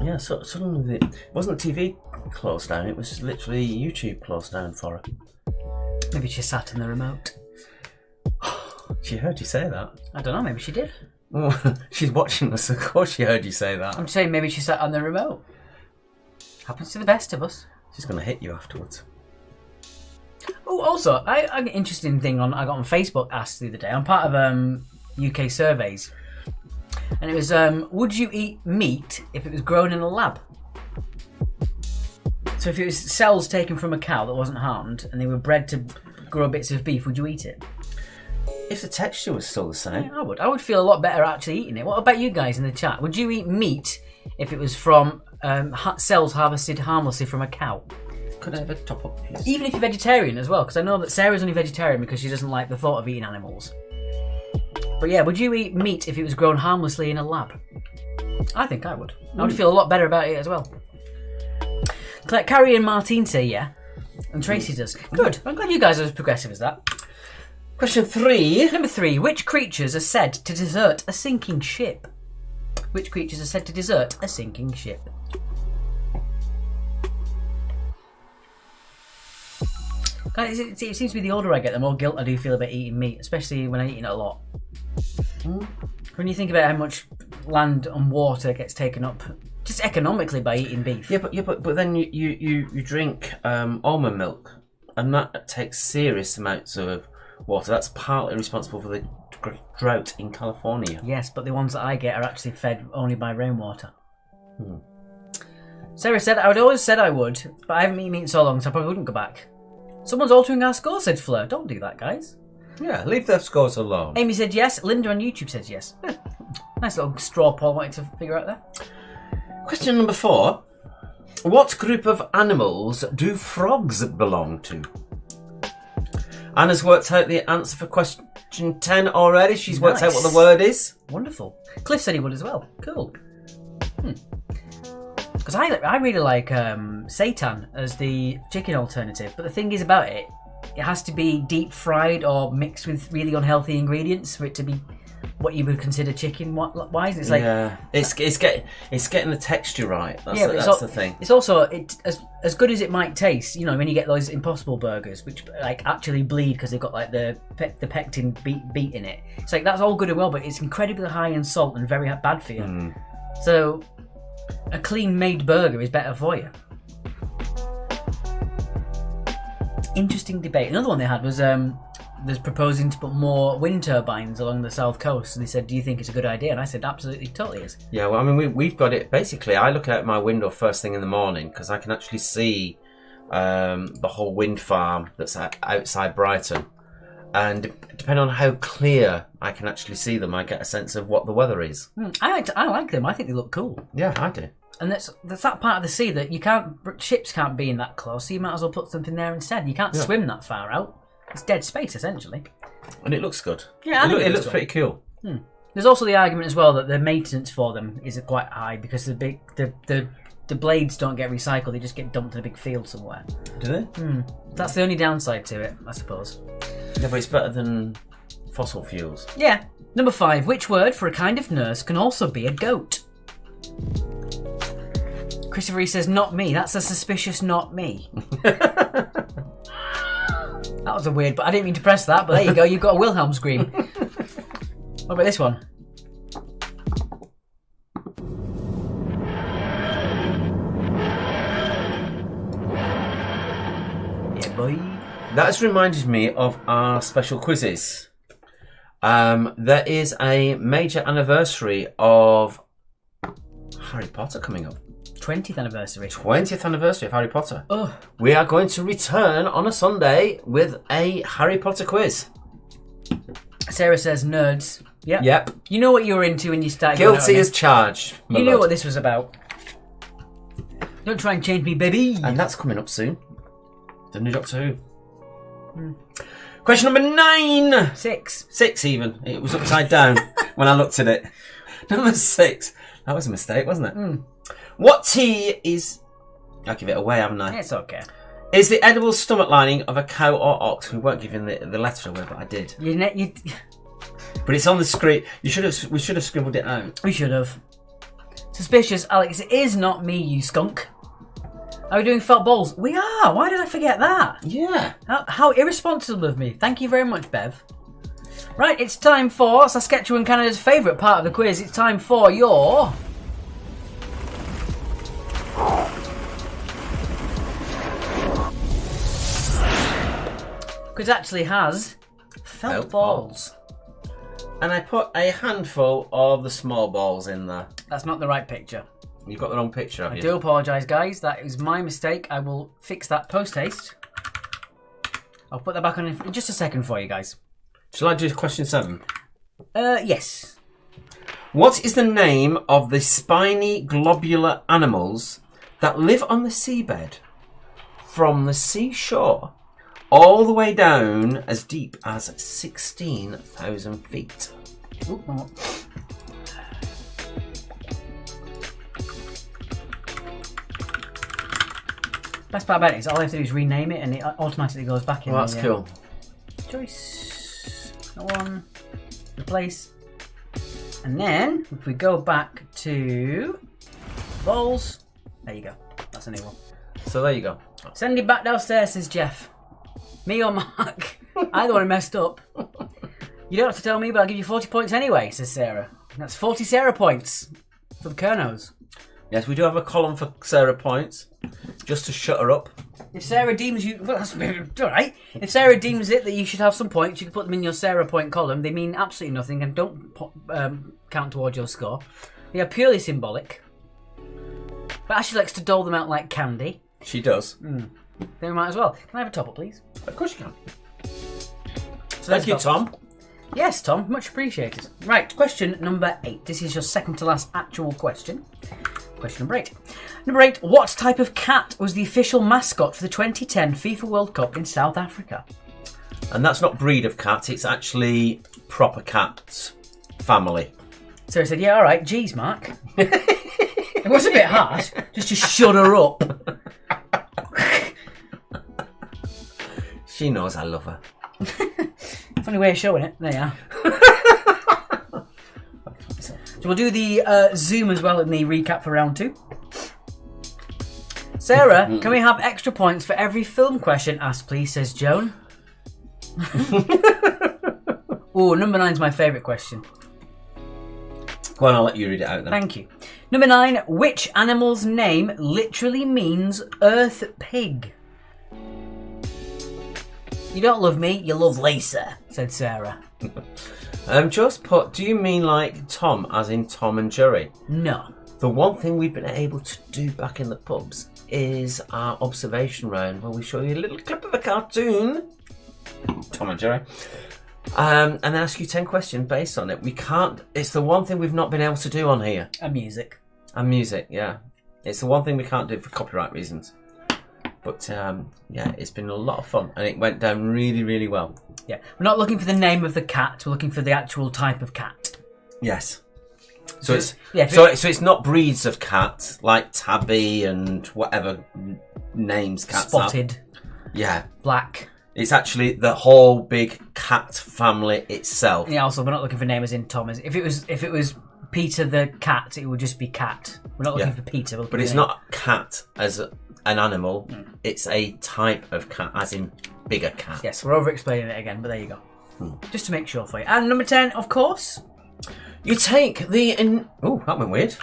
Yeah, so suddenly it wasn't the TV closed down, it was literally YouTube closed down for her. Maybe she sat in the remote. She heard you say that. I don't know, maybe she did. Oh, she's watching us, of course she heard you say that. I'm saying maybe she sat on the remote. Happens to the best of us. She's going to hit you afterwards. Oh, also, I got an interesting thing I got on Facebook asked the other day. I'm part of UK surveys. And it was, would you eat meat if it was grown in a lab? So if it was cells taken from a cow that wasn't harmed and they were bred to grow bits of beef, would you eat it? If the texture was still the same. Yeah, I would. I would feel a lot better actually eating it. What about you guys in the chat? Would you eat meat if it was from cells harvested harmlessly from a cow? Could I have a top-up, please? Even if you're vegetarian as well, because I know that Sarah's only vegetarian because she doesn't like the thought of eating animals. But yeah, would you eat meat if it was grown harmlessly in a lab? I think I would. I would feel a lot better about it as well. Carrie and Martine say yeah. And Tracy does. Good. I'm glad you guys are as progressive as that. Question 3. Number 3. Which creatures are said to desert a sinking ship? Which creatures are said to desert a sinking ship? It seems to be the older I get, the more guilt I do feel about eating meat, especially when I'm eating it a lot. When you think about how much land and water gets taken up just economically by eating beef. But then you drink almond milk, and that takes serious amounts of water. That's partly responsible for the drought in California. Yes, but the ones that I get are actually fed only by rainwater. Sarah said, I would always said I would, but I haven't eaten meat in so long, so I probably wouldn't go back. Someone's altering our score, said Fleur. Don't do that, guys. Yeah, leave their scores alone. Amy said yes. Linda on YouTube says yes. Nice little straw poll wanted to figure out there. Question number 4. What group of animals do frogs belong to? Anna's worked out the answer for question 10 already. She's worked out what the word is. Wonderful. Cliff said he would as well. Cool. Because I really like seitan as the chicken alternative, but the thing is about it, it has to be deep fried or mixed with really unhealthy ingredients for it to be what you would consider chicken wise. It's like it's getting the texture right. That's the thing. It's also as good as it might taste. You know, when you get those Impossible burgers, which like actually bleed because they've got like the pectin beet in it. It's like that's all good and well, but it's incredibly high in salt and very bad for you. So a clean made burger is better for you. Interesting debate. Another one they had was there's proposing to put more wind turbines along the south coast, and they said, do you think it's a good idea? And I said, absolutely, totally is. Yeah, well, I mean, we've got it. Basically, I look out my window first thing in the morning because I can actually see the whole wind farm that's outside Brighton, and depending on how clear I can actually see them, I get a sense of what the weather is. I like them. I think they look cool. Yeah, I do. And that's that part of the sea that ships can't be in that close, so you might as well put something there instead. You can't swim that far out. It's dead space, essentially. And it looks good. Yeah, it looks pretty cool. There's also the argument as well that the maintenance for them is quite high because the blades don't get recycled; they just get dumped in a big field somewhere. Do they? That's the only downside to it, I suppose. Yeah, but it's better than fossil fuels. Yeah. Number 5. Which word for a kind of nurse can also be a goat? Christopher E says, not me. That's a suspicious not me. That was a weird, but I didn't mean to press that, but there you go. You've got a Wilhelm scream. What about this one? Yeah, boy. That has reminded me of our special quizzes. There is a major anniversary of Harry Potter coming up. 20th anniversary. 20th anniversary of Harry Potter. Oh. We are going to return on a Sunday with a Harry Potter quiz. Sarah says nerds. Yep. Yep. You know what you were into when you started going out Guilty on as charged. You knew what this was about. Don't try and change me, baby. And that's coming up soon. The new Doctor Who. Question number 9. 6. 6 even. It was upside down when I looked at it. Number 6. That was a mistake, wasn't it? What tea is... I'll give it away, haven't I? It's okay. Is the edible stomach lining of a cow or ox? We weren't giving the letter away, but I did. But it's on the screen. We should have scribbled it out. We should have. Suspicious, Alex. It is not me, you skunk. Are we doing felt balls? We are. Why did I forget that? Yeah. How irresponsible of me. Thank you very much, Bev. Right, it's time for Saskatchewan, Canada's favourite part of the quiz. It's time for your... quiz actually has felt balls. And I put a handful of the small balls in there. That's not the right picture. You've got the wrong picture, have I you? do apologise, guys. That is my mistake. I will fix that post-haste. I'll put that back on in just a second for you guys. Shall I do question 7? Yes. What is the name of the spiny globular animals that live on the seabed from the seashore all the way down as deep as 16,000 feet? Ooh, no. Best part about it is all I have to do is rename it and it automatically goes back in. Well, that's cool. Choice. One. Replace. And then, if we go back to balls, there you go. That's a new one. So there you go. Send it back downstairs, says Jeff. Me or Mark? Either one messed up. You don't have to tell me, but I'll give you 40 points anyway, says Sarah. That's 40 Sarah points for the Kernos. Yes, we do have a column for Sarah points, just to shut her up. If Sarah deems you... Well, that's alright. If Sarah deems it that you should have some points, you can put them in your Sarah point column. They mean absolutely nothing and don't count towards your score. They are purely symbolic. But Ashley likes to dole them out like candy. She does. Then we might as well. Can I have a top-up, please? Of course you can. So Thank you, Tom. Yes, Tom. Much appreciated. Right, question number 8. This is your second to last actual question. Question number 8. Number 8. What type of cat was the official mascot for the 2010 FIFA World Cup in South Africa? And that's not breed of cat, it's actually proper cat's family. Sarah said, yeah, alright. Geez, Mark. It was a bit harsh, just to shut her up. She knows I love her. Funny way of showing it. There you are. So we'll do the Zoom as well in the recap for round 2. Sarah, can we have extra points for every film question asked, please, says Joan. Oh, number 9's my favourite question. Go on, I'll let you read it out then. Thank you. Number 9, which animal's name literally means earth pig? You don't love me, you love Lisa, said Sarah. Just put, do you mean like Tom, as in Tom and Jerry? No. The one thing we've been able to do back in the pubs is our observation round where we show you a little clip of a cartoon Tom and Jerry. And then ask you 10 questions based on it. We can't. It's the one thing we've not been able to do on here. And music. And music, yeah. It's the one thing we can't do for copyright reasons. But yeah, it's been a lot of fun, and it went down really, really well. Yeah, we're not looking for the name of the cat. We're looking for the actual type of cat. Yes. So it's yeah. so it's not breeds of cat like tabby and whatever names cats Spotted. have. Yeah. Black. It's actually the whole big cat family itself. Yeah. Also, we're not looking for name as in Tom. If it was Peter the cat, it would just be cat. We're not looking for Peter. But it's not cat as an animal. It's a type of cat, as in bigger cat. Yes, we're over explaining it again, but there you go. Just to make sure for you. And number 10, of course. You take the oh, that went weird.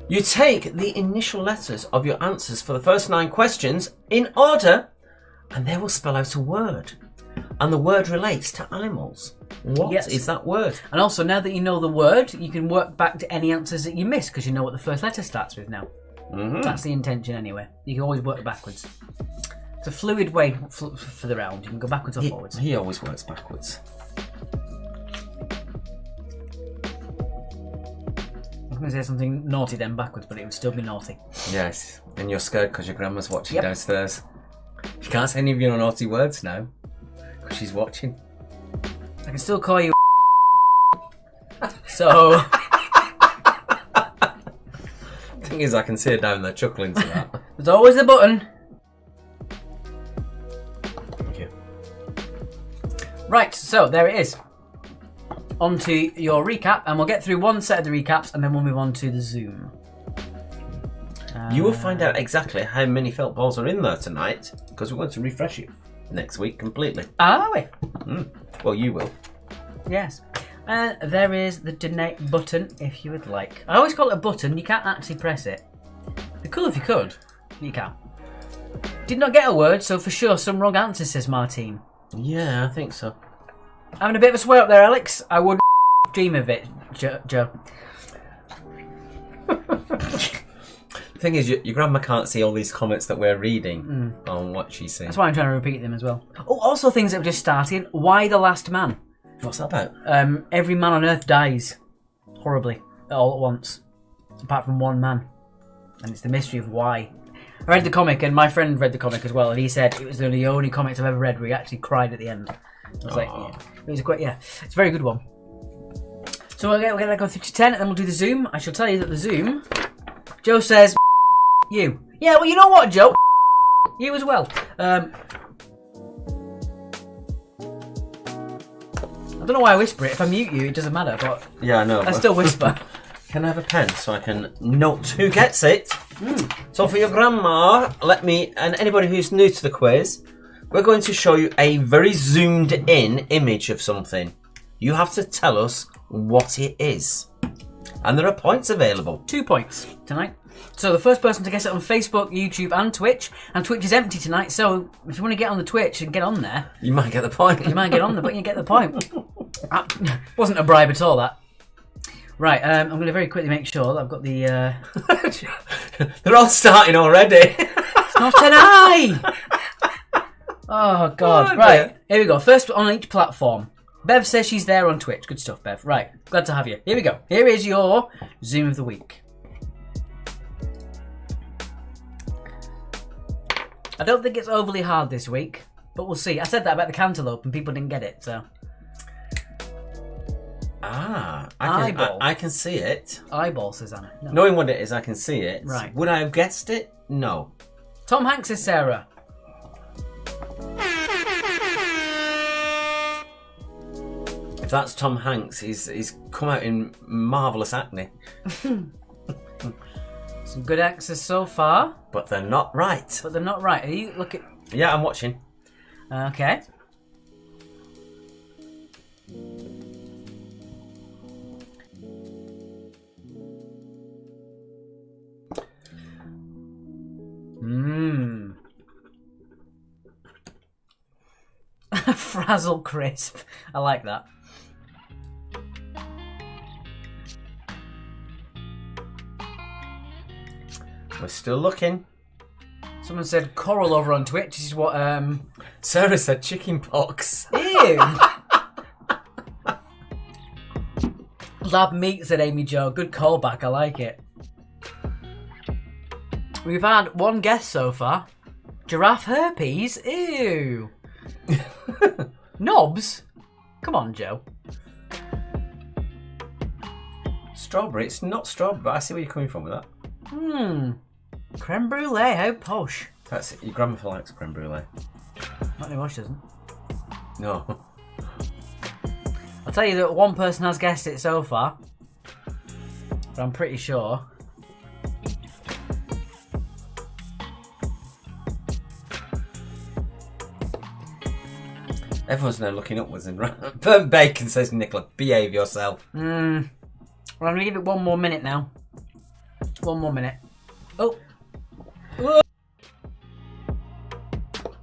You take the initial letters of your answers for the first 9 questions in order, and they will spell out a word. And the word relates to animals. What is that word? And also, now that you know the word, you can work back to any answers that you missed because you know what the first letter starts with now. That's the intention anyway. You can always work backwards. It's a fluid way for the round. You can go backwards or forwards. He always works backwards. I was going to say something naughty then backwards, but it would still be naughty. Yes, and you're scared because your grandma's watching downstairs. You can't say any of your naughty words now because she's watching. I can still call you so... Thing is, I can see her down there chuckling to that. There's always the button. Thank you. Right, so there it is. On to your recap, and we'll get through one set of the recaps, and then we'll move on to the Zoom. You will find out exactly how many felt balls are in there tonight, because we're going to refresh it next week completely. Are we? Well, you will. Yes. And there is the donate button, if you would like. I always call it a button. You can't actually press it. It'd be cool if you could. You can't. Did not get a word, so for sure some wrong answers, says Martine. Yeah, I think so. Having a bit of a swear up there, Alex. I would dream of it, Joe. Thing is, your grandma can't see all these comments that we're reading on what she's saying. That's why I'm trying to repeat them as well. Oh, also things that were just starting. Why the last man? What's that about? Every man on Earth dies horribly all at once, apart from one man, and it's the mystery of why. I read the comic, and my friend read the comic as well, and he said it was the only comics I've ever read where he actually cried at the end. I was like, yeah. It was it's a very good one. So we'll get that going through to 10, and then we'll do the Zoom. I shall tell you that the Zoom, Joe says, you. Yeah, well, you know what, Joe? You as well. I don't know why I whisper it. If I mute you, it doesn't matter, but Yeah, I know. I still whisper. Can I have a pen so I can note who gets it? So for your grandma, and anybody who's new to the quiz, we're going to show you a very zoomed in image of something. You have to tell us what it is. And there are points available. 2 points tonight. So the first person to guess it on Facebook, YouTube and Twitch is empty tonight, so if you want to get on the Twitch and get on there, You might get the point. you might get on there, but you get the point. Wasn't a bribe at all, that. Right, I'm going to very quickly make sure that I've got the... They're all starting already. It's not an eye! Oh, God. Oh, right, dear. here we go. First on each platform. Bev says she's there on Twitch. Good stuff, Bev. Right, glad to have you. Here we go. Here is your Zoom of the week. I don't think it's overly hard this week, but we'll see. I said that about the cantaloupe and people didn't get it, so... I can see it. Eyeball, says Anna. No. Knowing what it is, I can see it. Right. Would I have guessed it? No. Tom Hanks, says Sarah. If that's Tom Hanks, he's come out in marvellous acne. Some good answers so far, But they're not right. but they're not right. Are you look at? Yeah, I'm watching. Okay. Frazzle crisp. I like that. We're still looking. Someone said coral over on Twitch. This is what Sarah said chicken pox. Ew. Lab meat, said Amy Jo. Good callback, I like it. We've had one guest so far. Giraffe herpes? Ew. Knobs? Come on, Joe. Strawberry. It's not strawberry, but I see where you're coming from with that. Creme brulee, how posh. That's it. Your grandmother likes creme brulee. Not anymore, she doesn't. No. I'll tell you that one person has guessed it so far. But I'm pretty sure. Everyone's now looking upwards and Burnt Bacon says, Nicola, behave yourself. Well, I'm going to give it one more minute now. One more minute. Oh. Whoa.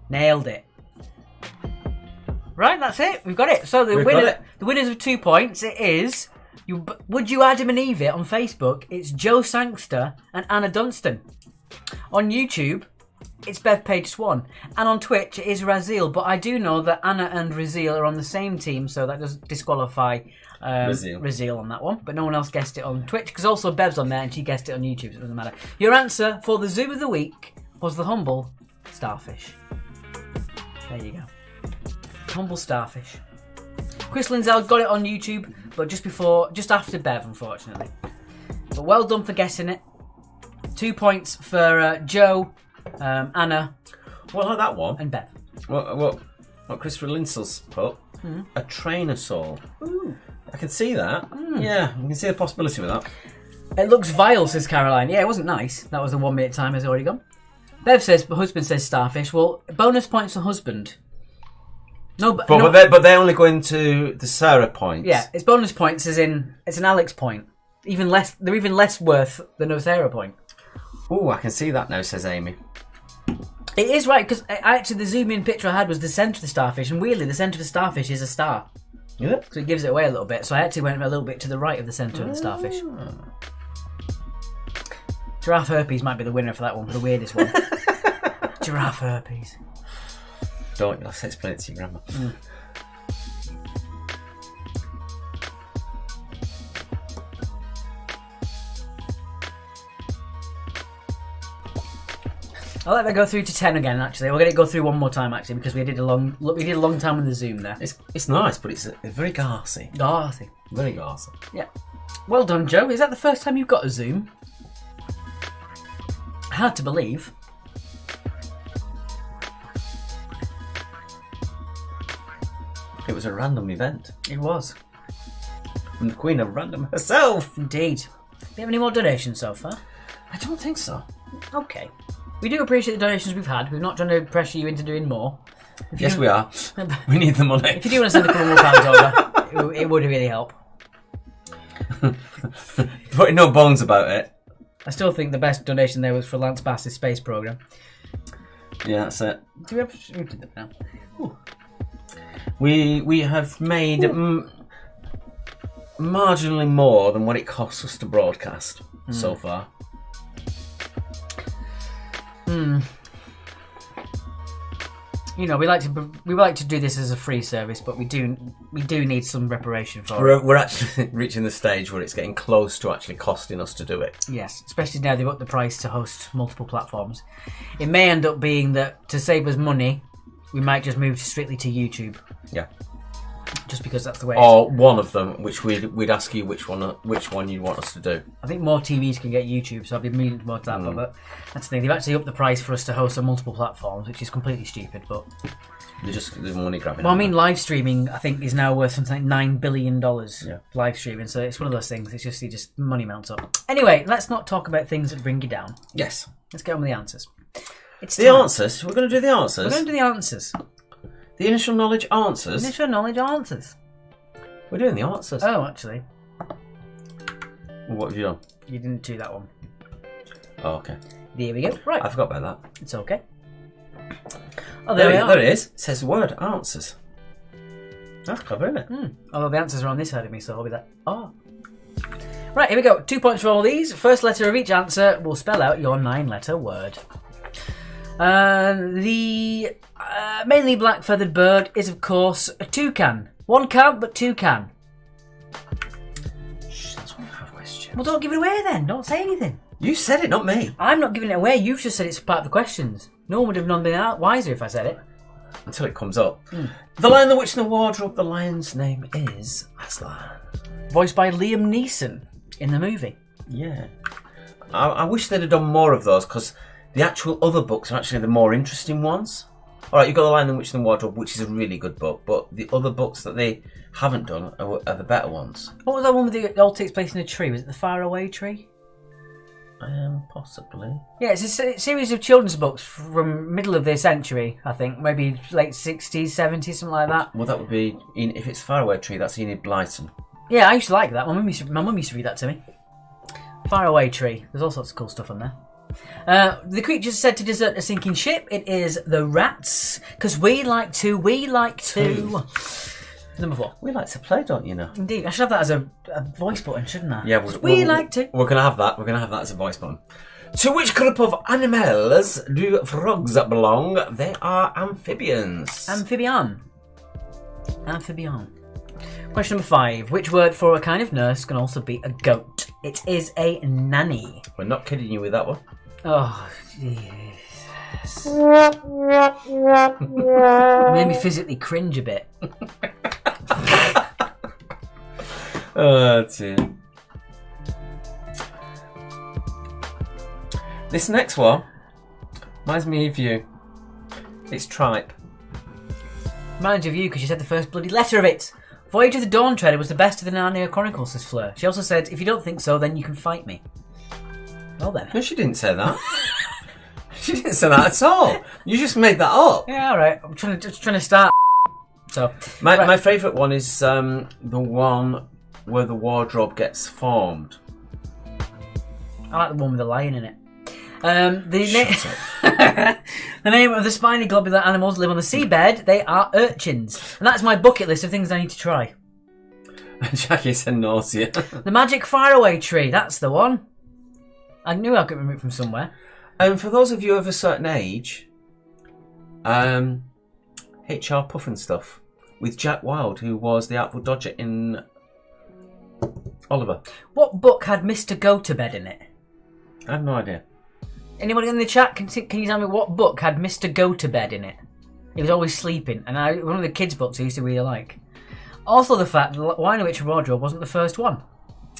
Nailed it. Right, that's it. We've got it. So the winners of 2 points, it is... Would you Adam and Eve it on Facebook? It's Joe Sangster and Anna Dunstan. On YouTube, it's Bev Page Swan. And on Twitch, it is Raziel. But I do know that Anna and Raziel are on the same team, so that does disqualify Raziel on that one. But no one else guessed it on Twitch, because also Bev's on there and she guessed it on YouTube, so it doesn't matter. Your answer for the Zoom of the Week was the humble starfish. There you go. Humble starfish. Chris Lindsell got it on YouTube, but just after Bev, unfortunately. But well done for guessing it. 2 points for Joe, Anna, Well, like that one. and Bev. What Christopher Lindsell's put? A trainosaur. Ooh. I can see that. Yeah, I can see the possibility with that. It looks vile, says Caroline. Yeah, it wasn't nice. That was the 1 minute time has already gone. Bev says, husband says starfish. Well, bonus points for husband. No, But they only go into the Sarah points. Yeah, it's bonus points as in, it's an Alex point. Even less, they're even less worth than a Sarah point. Oh, I can see that now, says Amy. It is right, because actually the zoom in picture I had was the centre of the starfish, and weirdly the centre of the starfish is a star. Yeah. So it gives it away a little bit. So I actually went a little bit to the right of the centre of the starfish. Giraffe herpes might be the winner for that one, for the weirdest one. Giraffe herpes. Don't, you'll have to explain it to your grandma. I'll let that go through to 10 again. Actually, we're going to go through one more time. Actually, because we did a long time with the zoom there. It's nice, but it's very garsy. Garsy. Very garsy. Yeah. Well done, Joe. Is that the first time you've got a zoom? Hard to believe. It was a random event. It was. From the Queen of Random herself. Indeed. Do you have any more donations so far? I don't think so. Okay. We do appreciate the donations we've had. We're not trying to pressure you into doing more. Yes, we are. We need the money. If you do want to send a couple more pounds over, it would really help. Putting no bones about it. I still think the best donation there was for Lance Bass's space programme. Yeah, that's it. Do we have... We did that now. Ooh. We have made marginally more than what it costs us to broadcast so far. You know, we like to do this as a free service, but we do need some reparation for it. We're actually reaching the stage where it's getting close to actually costing us to do it. Yes, especially now they've upped the price to host multiple platforms. It may end up being that to save us money, we might just move strictly to YouTube. Yeah. Just because that's the way. Or one of them, which we'd ask you which one you'd want us to do. I think more TVs can get YouTube, so I'll be moving more to that. But that's the thing. They've actually upped the price for us to host on multiple platforms, which is completely stupid. But they're money grabbing. Well, I mean, live streaming I think is now worth something like $9 billion. Yeah. Live streaming, so it's one of those things. It's just money mounts up. Anyway, let's not talk about things that bring you down. Yes. Let's get on with the answers. It's the answers. We're going to do the answers. We're going to do the answers. The initial knowledge answers. Initial knowledge answers. We're doing the answers. Oh, actually. What have you done? You didn't do that one. Oh, okay. There we go. Right. I forgot about that. It's okay. Oh, there we are. There it is. It says word answers. That's clever, isn't it? Although the answers are on this side of me, so I'll be that. Oh. Right, here we go. 2 points for all these. First letter of each answer will spell out your 9-letter word. The mainly black feathered bird is, of course, a toucan. One can, but two can. Shh, that's one half question. Well, don't give it away then. Don't say anything. You said it, not me. I'm not giving it away. You've just said it's part of the questions. No one would have none been out wiser if I said it. Until it comes up. The Lion, the Witch and the Wardrobe. The lion's name is Aslan. Voiced by Liam Neeson in the movie. Yeah. I wish they'd have done more of those, because the actual other books are actually the more interesting ones. Alright, you've got The Lion, the Witch and the Wardrobe, which is a really good book, but the other books that they haven't done are the better ones. What was that one with it all takes place in a tree? Was it the Faraway Tree? Possibly. Yeah, it's a series of children's books from middle of the century, I think. Maybe late 60s, 70s, something like that. Well, that would be, if it's Faraway Tree, that's Enid Blyton. Yeah, I used to like that. My mum used to read that to me. Faraway Tree. There's all sorts of cool stuff on there. The creatures said to desert a sinking ship. It is the rats. Because we like to. Number 4. We like to play, don't you know? Indeed. I should have that as a voice button, shouldn't I? Yeah, we like to. We're going to have that. We're going to have that as a voice button. To which group of animals do frogs belong? They are amphibians. Amphibian. Question number 5. Which word for a kind of nurse can also be a goat? It is a nanny. We're not kidding you with that one. Oh, Jesus. Made me physically cringe a bit. Oh, dear. This next one reminds me of you. It's tripe. Reminds you of you because you said the first bloody letter of it. Voyage of the Dawn Treader was the best of the Narnia Chronicles, says Fleur. She also said, if you don't think so, then you can fight me. Well then. No, she didn't say that. She didn't say that at all. You just made that up. Yeah, alright. I'm trying to start. So my favourite one is the one where the wardrobe gets formed. I like the one with the lion in it. The name of the spiny globular animals live on the seabed. They are urchins. And that's my bucket list of things I need to try. Jackie said nausea. The magic faraway tree. That's the one. I knew I could remove it from somewhere. For those of you of a certain age, HR Puffin stuff with Jack Wilde, who was the Artful Dodger in Oliver. What book had Mr. Go-to-Bed in it? I have no idea. Anybody in the chat can you tell me what book had Mr. Go-to-Bed in it? He was always sleeping, and one of the kids' books I used to really like. Also, the fact that Lion, the Witch and Wardrobe wasn't the first one.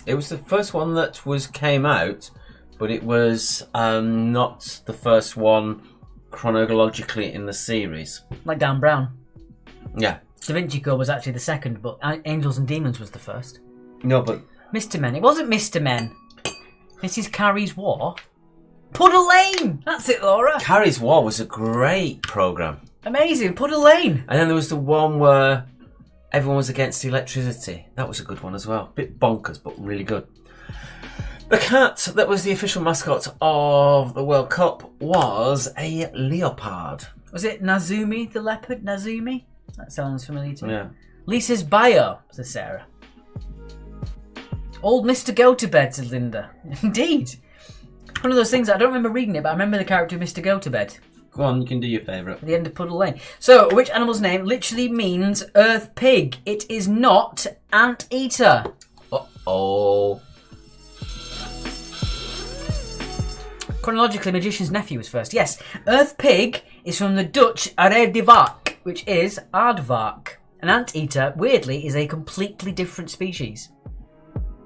It was the first one that came out, but it was not the first one chronologically in the series. Like Dan Brown. Yeah. Da Vinci Code was actually the second book. Angels and Demons was the first. No, but Mr. Men. It wasn't Mr. Men. Mrs. Carrie's War. Puddle Lane! That's it, Laura. Carrie's War was a great programme. Amazing. Puddle Lane. And then there was the one where everyone was against electricity. That was a good one as well. Bit bonkers, but really good. The cat that was the official mascot of the World Cup was a leopard. Was it Nazumi the leopard? Nazumi? That sounds familiar to me. Yeah. Lisa's bio, says Sarah. Old Mr. Go-to-Bed, said Linda. Indeed. One of those things, I don't remember reading it, but I remember the character of Mr. Go-to-Bed. Go on, you can do your favourite. At the end of Puddle Lane. So, which animal's name literally means earth pig? It is not anteater. Uh-oh. Chronologically, Magician's Nephew was first. Yes, earth pig is from the Dutch aardvark, which is aardvark. An anteater, weirdly, is a completely different species.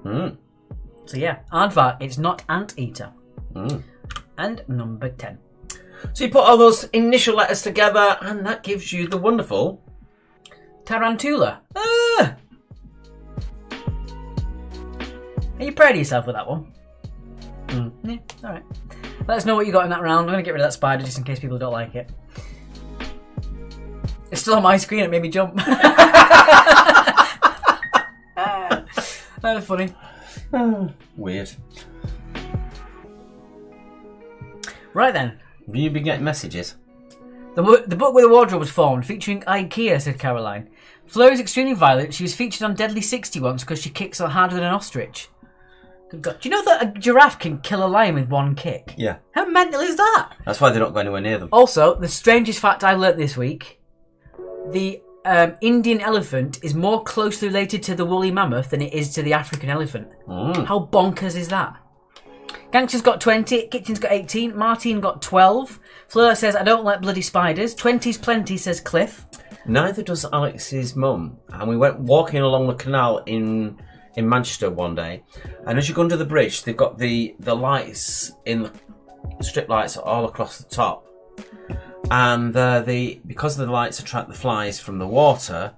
So yeah, aardvark, it's not anteater. And number 10. So you put all those initial letters together, and that gives you the wonderful Tarantula. Ah! Are you proud of yourself with that one? Yeah, alright. Let us know what you got in that round. I'm going to get rid of that spider just in case people don't like it. It's still on my screen, it made me jump. That was funny. Weird. Right then. Have you been getting messages? The book where the wardrobe was formed, featuring IKEA, said Caroline. Fleur is extremely violent. She was featured on Deadly 60 once because she kicks harder than an ostrich. Good God. Do you know that a giraffe can kill a lion with one kick? Yeah. How mental is that? That's why they don't go anywhere near them. Also, the strangest fact I learnt this week, the Indian elephant is more closely related to the woolly mammoth than it is to the African elephant. How bonkers is that? Gangster's got 20, Kitchen's got 18, Martine got 12. Fleur says, I don't like bloody spiders. 20's plenty, says Cliff. Neither does Alex's mum. And we went walking along the canal in Manchester one day. And as you go under the bridge, they've got the lights in the strip lights all across the top. And because the lights attract the flies from the water,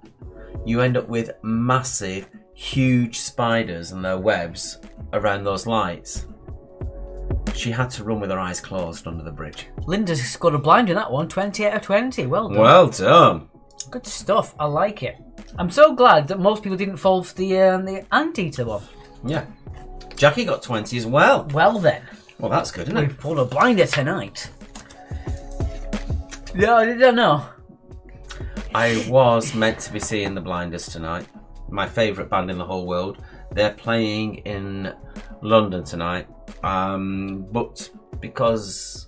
you end up with massive, huge spiders and their webs around those lights. She had to run with her eyes closed under the bridge. Linda's scored a blind in that one, 20 out of 20. Well done. Well done. Good stuff. I like it. I'm so glad that most people didn't fall for the anteater one. Yeah. Jackie got 20 as well. Well then. Well, that's good, isn't it? We've pulled a blinder tonight. Yeah, I don't know. I was meant to be seeing the Blinders tonight. My favourite band in the whole world. They're playing in London tonight. But because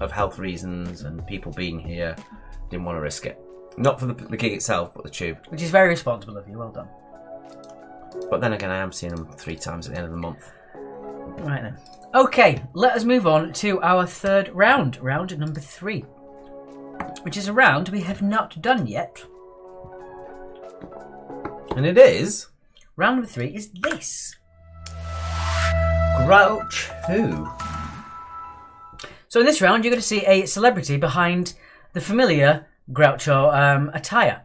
of health reasons and people being here, didn't want to risk it. Not for the gig itself, but the tube. Which is very responsible of you. Well done. But then again, I am seeing them 3 times at the end of the month. Right then. Okay, let us move on to our third round. Round number 3. Which is a round we have not done yet. And it is... Round number 3 is this. Grouch Who? So in this round, you're going to see a celebrity behind the familiar Groucho attire.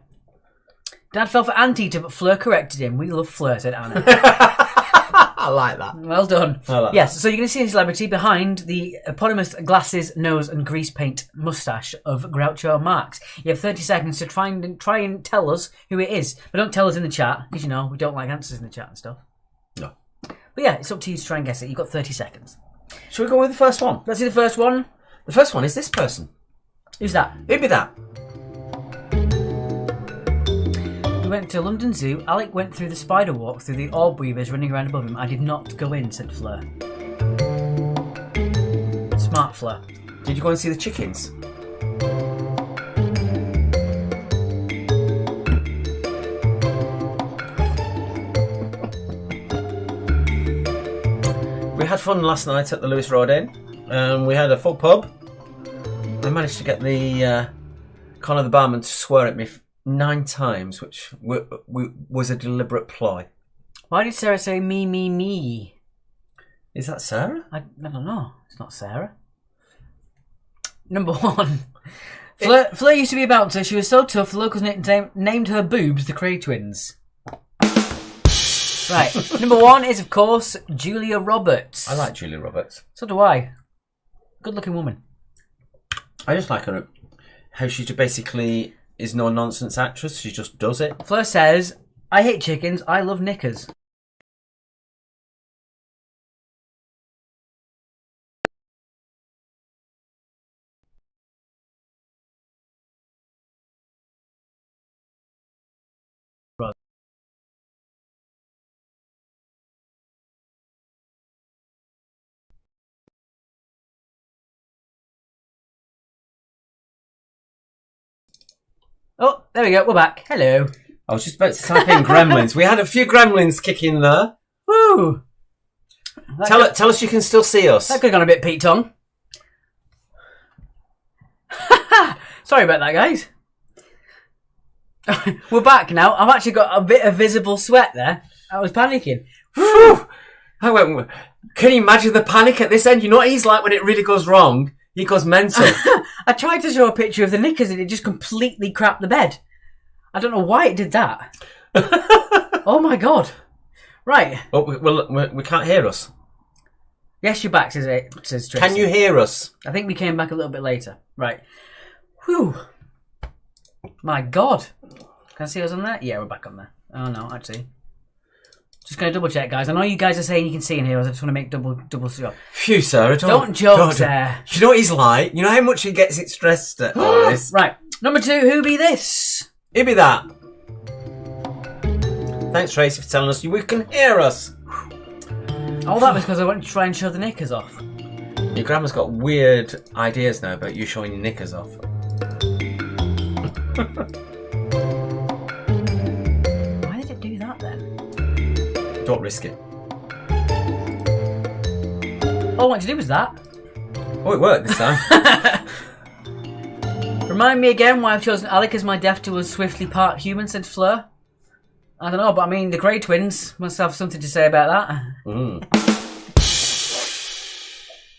Dad fell for anteater, but Fleur corrected him. We love Fleur, said Anna. I like that. Well done. I like yes, so you're going to see a celebrity behind the eponymous glasses, nose and grease paint moustache of Groucho Marx. You have 30 seconds to try and tell us who it is. But don't tell us in the chat, because you know, we don't like answers in the chat and stuff. No. But yeah, it's up to you to try and guess it. You've got 30 seconds. Shall we go with the first one? Let's see the first one. The first one is this person. Who's that? Who'd be that? We went to London Zoo. Alec went through the spider walk through the orb weavers running around above him. I did not go in, said Fleur. Smart Fleur. Did you go and see the chickens? We had fun last night at the Lewis Road Inn. We had a full pub. I managed to get the Connor the barman to swear at me 9 times, which was a deliberate ploy. Why did Sarah say me, me, me? Is that Sarah? I don't know. It's not Sarah. Number 1. Fleur used to be a bouncer. She was so tough, the locals named her boobs the Cray twins. Right. Number 1 is, of course, Julia Roberts. I like Julia Roberts. So do I. Good looking woman. I just like her. How she basically is no nonsense actress. She just does it. Fleur says, I hate chickens, I love knickers. Oh, there we go, we're back. Hello. I was just about to type in Gremlins. We had a few Gremlins kicking there. Woo! Tell us you can still see us. That could have gone a bit Pete Tong. Sorry about that, guys. We're back now. I've actually got a bit of visible sweat there. I was panicking. Whew. I went, can you imagine the panic at this end? You know what he's like when it really goes wrong? He goes mental. I tried to show a picture of the knickers and it just completely crapped the bed. I don't know why it did that. Oh my god. Right. Well, we can't hear us. Yes, you're back, says Tracy. Can you hear us? I think we came back a little bit later. Right. Whew. My god. Can I see us on there? Yeah, we're back on there. Oh no, actually. Just going to double check, guys. I know you guys are saying you can see in here. I just want to make double sure. Phew, Sarah. Don't joke, Sarah. You know what he's like? You know how much he gets it stressed at all this? Right. Number 2, who be this? Who be that? Thanks, Tracy, for telling us we can hear us. All that was because I went to try and show the knickers off. Your grandma's got weird ideas now about you showing your knickers off. Why did it do that then? Don't risk it. All I wanted to do was that. Oh, it worked this time. Remind me again why I've chosen Alec as my death to a swiftly part human, said Fleur. I don't know, but I mean, the Grey twins must have something to say about that.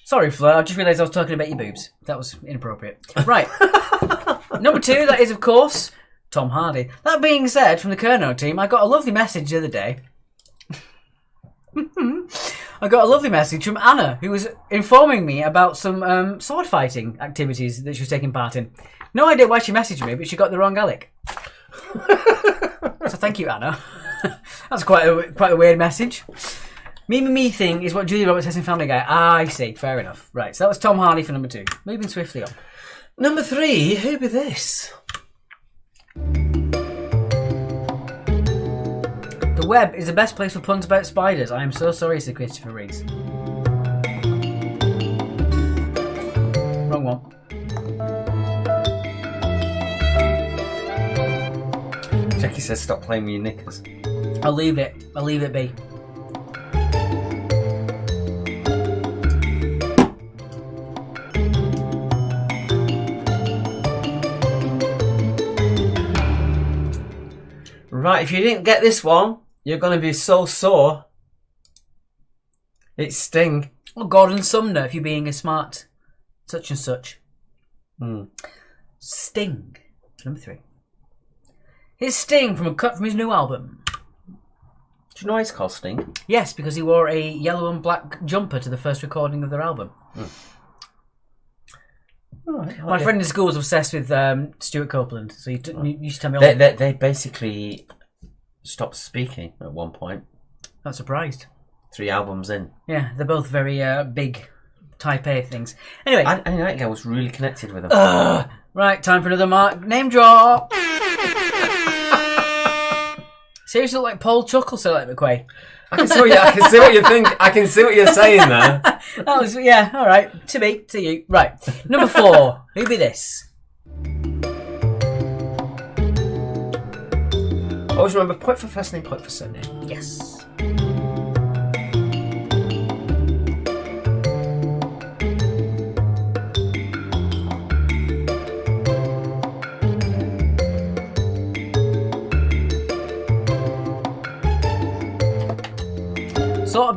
Sorry, Fleur, I just realised I was talking about your boobs. That was inappropriate. Right. Number 2, that is, of course, Tom Hardy. That being said, from the Kerno team, I got a lovely message the other day. I got a lovely message from Anna, who was informing me about some sword fighting activities that she was taking part in. No idea why she messaged me, but she got the wrong Alec. So thank you, Anna. That's quite a weird message. Me thing is what Julia Roberts says in Family Guy. Ah, I see. Fair enough. Right, so that was Tom Hardy for number 2. Moving swiftly on. Number 3, who be this? The web is the best place for puns about spiders. I am so sorry, said Christopher Reeves. Wrong one. Jackie says stop playing with your knickers. I'll leave it be. Right, if you didn't get this one, you're going to be so sore. It's Sting. Well, Gordon Sumner, if you're being a smart such and such. Sting. Number 3. Here's Sting from a cut from his new album. Do you know why it's called Sting? Yes, because he wore a yellow and black jumper to the first recording of their album. Right, My friend in school was obsessed with Stuart Copeland, so you used to tell me all they basically stopped speaking at one point. Not surprised. 3 albums in. Yeah, they're both very big Type A things. Anyway. Annie Nightingale was really connected with them. Right, time for another name drop. Seriously, look like Paul Chuckle, so like McQuay. I can see what you think. I can see what you're saying there. That was, yeah, all right. To me, to you. Right. Number 4. Who be this? Always remember, point for first name, point for surname. Yes. Sort of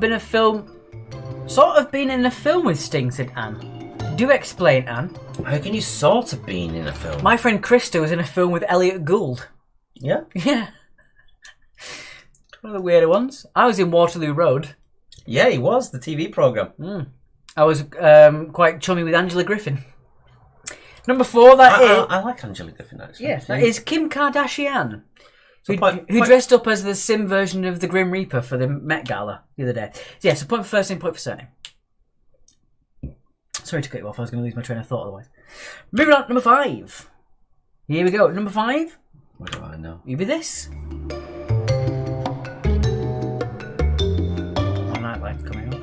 been in a film with Sting, said Anne. Do explain, Anne. How can you sort of been in a film? My friend Krista was in a film with Elliot Gould. Yeah? Yeah. One of the weirder ones. I was in Waterloo Road. Yeah, he was, the TV programme. I was quite chummy with Angela Griffin. Number 4, I like Angela Griffin, actually. Yeah, that is Kim Kardashian. So who dressed up as the Sim version of the Grim Reaper for the Met Gala the other day. So yeah, so point for first name, point for surname. Sorry to cut you off, I was going to lose my train of thought otherwise. Moving on, number 5. Here we go, number 5. What do I know? You be this. One night light coming up.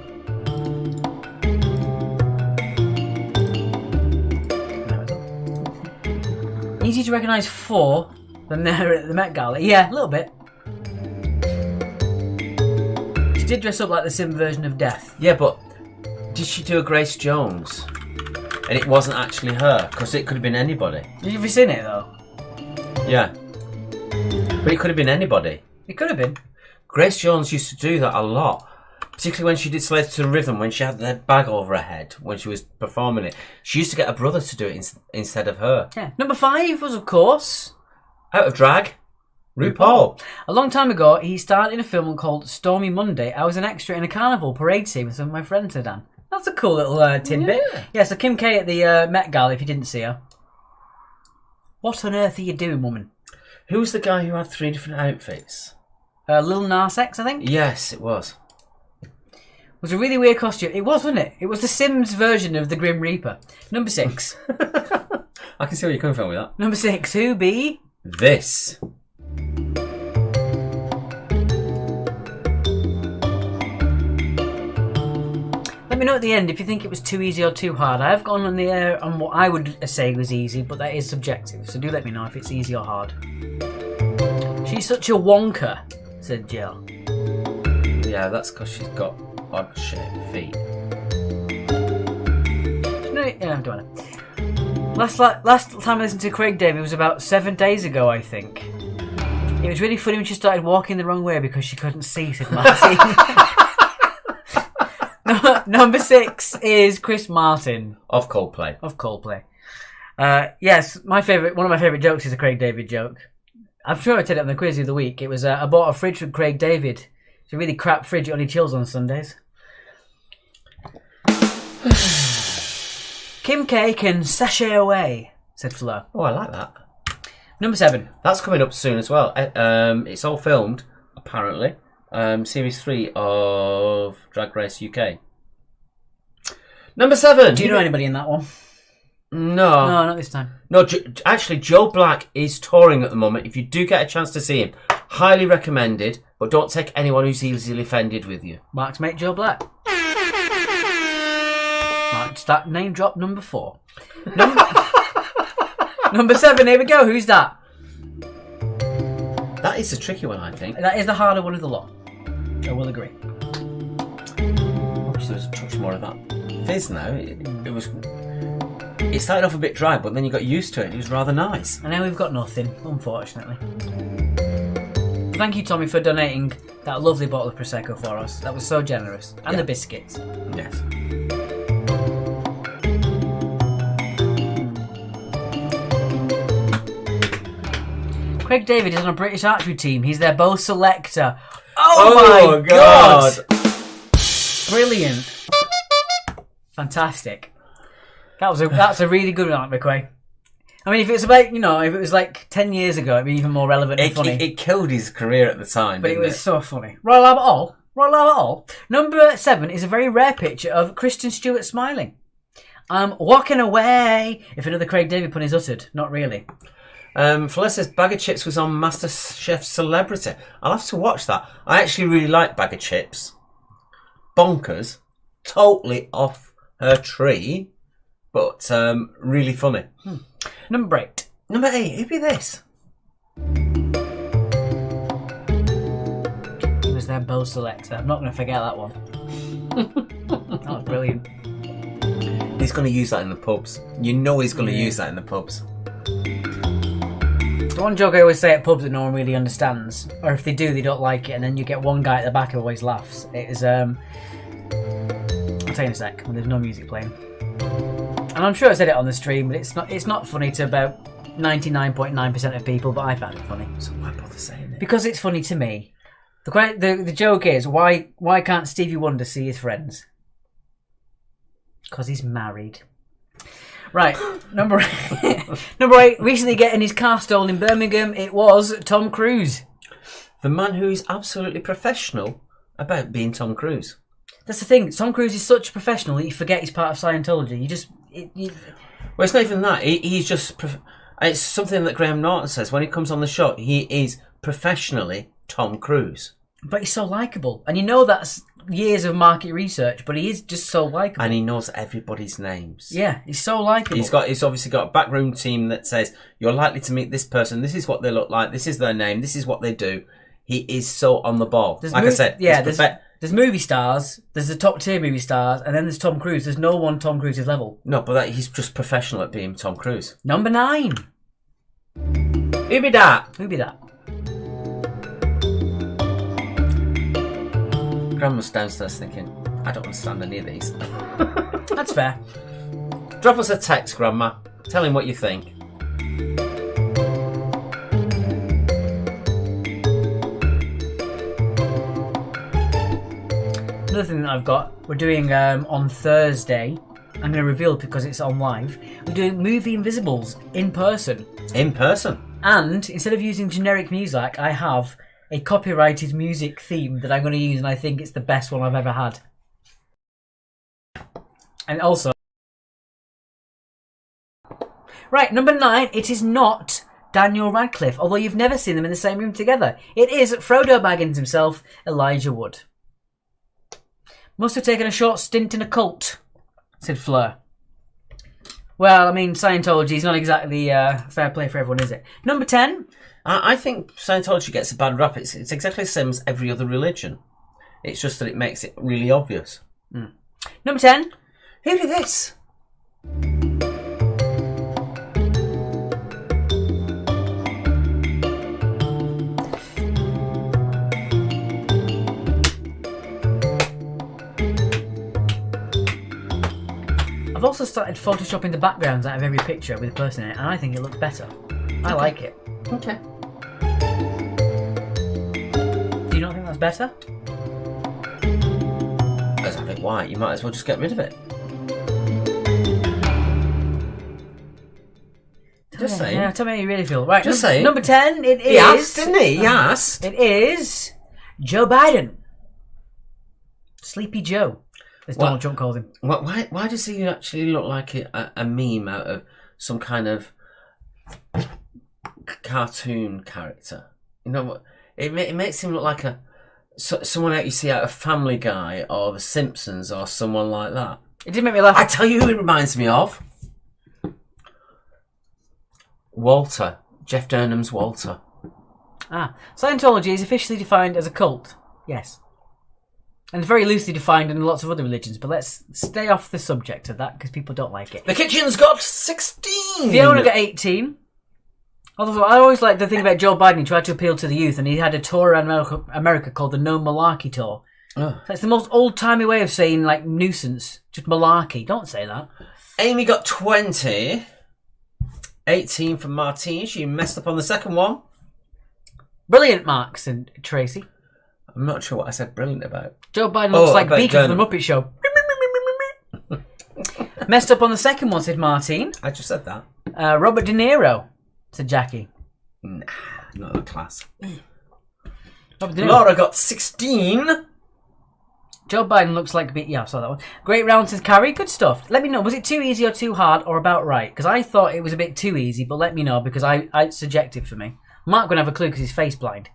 There we go. Easy to recognise 4. Than there at the Met Gala. Yeah, a little bit. She did dress up like the Sim version of Death. Yeah, but did she do a Grace Jones? And it wasn't actually her, because it could have been anybody. Have you seen it, though? Yeah. But it could have been anybody. It could have been. Grace Jones used to do that a lot. Particularly when she did Slave to the Rhythm, when she had that bag over her head, when she was performing it. She used to get her brother to do it instead of her. Yeah. Number 5 was, of course... Out of drag, RuPaul. A long time ago, he starred in a film called Stormy Monday. I was an extra in a carnival parade scene with some of my friends, said Dan. That's a cool little tidbit. Yeah, so Kim K at the Met Gala, if you didn't see her. What on earth are you doing, woman? Who was the guy who had 3 different outfits? Lil Nas X, I think? Yes, it was. It was a really weird costume. It was, wasn't it? It was the Sims version of the Grim Reaper. Number 6. I can see where you're coming from with that. Number 6, who be? This. Let me know at the end if you think it was too easy or too hard. I have gone on the air on what I would say was easy, but that is subjective. So do let me know if it's easy or hard. She's such a wonker, said Jill. Yeah, that's because she's got odd-shaped feet. No, yeah, I'm doing it. Last time I listened to Craig David was about 7 days ago, I think. It was really funny when she started walking the wrong way because she couldn't see, said Martin. Number 6 is Chris Martin. Of Coldplay. Yes, one of my favourite jokes is a Craig David joke. I'm sure I said it on the quiz the other week. It was, I bought a fridge from Craig David. It's a really crap fridge, it only chills on Sundays. Kim K can sashay away, said Flo. Oh, I like that. Number 7. That's coming up soon as well. It's all filmed, apparently. Series 3 of Drag Race UK. Number 7. Do you know anybody in that one? No. No, not this time. No, actually, Joe Black is touring at the moment. If you do get a chance to see him, highly recommended, but don't take anyone who's easily offended with you. Mark's mate Joe Black. Mark's that name drop number 4. Number 7, here we go. Who's that? That is a tricky one, I think. That is the harder one of the lot. I will agree. I wish there was a touch more of that fizz now. It started off a bit dry, but then you got used to it. It was rather nice. And now we've got nothing, unfortunately. Thank you, Tommy, for donating that lovely bottle of Prosecco for us. That was so generous. And the biscuits. Yes. Craig David is on a British archery team. He's their bow selector. Oh my god! Brilliant. Fantastic. That's a really good one, McQuay. I mean, if it's about, if it was like 10 years ago, it'd be even more relevant and funny. It killed his career at the time, but it was so funny. Royal Albert Hall. Royal Albert Hall. Number 7 is a very rare picture of Kristen Stewart smiling. I'm walking away. If another Craig David pun is uttered. Not really. Felicita's Bag of Chips was on MasterChef Celebrity. I'll have to watch that. I actually really like Bag of Chips. Bonkers. Totally off her tree. But really funny. Number 8. Number 8, who'd be this? He was their bow selector. I'm not going to forget that one. That was brilliant. He's going to use that in the pubs. You know he's going to use that in the pubs. The one joke I always say at pubs that no one really understands, or if they do, they don't like it, and then you get one guy at the back who always laughs. It is, I'll tell you in a sec, when there's no music playing. And I'm sure I said it on the stream, but it's not funny to about 99.9% of people, but I found it funny. So why bother saying it? Because it's funny to me. The joke is, why can't Stevie Wonder see his friends? Because he's married. Right, number 8, recently getting his car stolen in Birmingham, it was Tom Cruise. The man who is absolutely professional about being Tom Cruise. That's the thing, Tom Cruise is such a professional that you forget he's part of Scientology. Well, it's not even that. He's just... It's something that Graham Norton says. When he comes on the show, he is professionally Tom Cruise. But he's so likeable. And you know that's years of market research, but he is just so likeable. And he knows everybody's names. Yeah, he's so likeable. He's obviously got a backroom team that says, you're likely to meet this person, this is what they look like, this is their name, this is what they do. He is so on the ball. I said, yeah, there's movie stars, there's the top tier movie stars, and then there's Tom Cruise. There's no one Tom Cruise's level. No, but he's just professional at being Tom Cruise. Number 9. Who be that? Who be that? Grandma's downstairs thinking, I don't understand any of these. That's fair. Drop us a text, Grandma. Tell him what you think. Another thing that I've got, we're doing on Thursday, I'm going to reveal because it's on live, we're doing Movie Invisibles in person. In person? And instead of using generic music, I have a copyrighted music theme that I'm going to use, and I think it's the best one I've ever had. And also... Right, number 9, it is not Daniel Radcliffe, although you've never seen them in the same room together. It is Frodo Baggins himself, Elijah Wood. Must have taken a short stint in a cult, said Fleur. Well, I mean, Scientology is not exactly fair play for everyone, is it? Number 10. I think Scientology gets a bad rap. It's exactly the same as every other religion. It's just that it makes it really obvious. Number 10. Who did this? I've also started photoshopping the backgrounds out of every picture with a person in it, and I think it looks better. I like it. Okay. Do you not think that's better? That's a bit white. You might as well just get rid of it. Just saying. Yeah, tell me how you really feel. Right, Just saying. Number 10, it is... He asked, didn't he? He asked. It is Joe Biden. Sleepy Joe, as Donald Trump calls him. Why does he actually look like a meme out of some kind of cartoon character? You know what? It makes him look like someone out you see out of Family Guy or The Simpsons or someone like that. It did make me laugh. I tell you who it reminds me of. Walter. Jeff Durham's Walter. Scientology is officially defined as a cult. Yes. And it's very loosely defined in lots of other religions, but let's stay off the subject of that because people don't like it. The kitchen's got 16! Fiona got 18. Although I always like the thing about Joe Biden, he tried to appeal to the youth, and he had a tour around America called the No Malarkey Tour. Oh. That's the most old-timey way of saying, like, nuisance. Just malarkey. Don't say that. Amy got 20. 18 from Martine. She messed up on the second one. Brilliant, Mark, said Tracy. I'm not sure what I said brilliant about. Joe Biden looks like about Beaker from the Muppet Show. Messed up on the second one, said Martine. I just said that. Robert De Niro, said Jackie. Nah, not that class. Robert De Niro. Laura got 16. Joe Biden looks like... Yeah, I saw that one. Great round, says Carrie. Good stuff. Let me know. Was it too easy or too hard or about right? Because I thought it was a bit too easy, but let me know because it's subjective for me. Mark won't have a clue because he's face blind.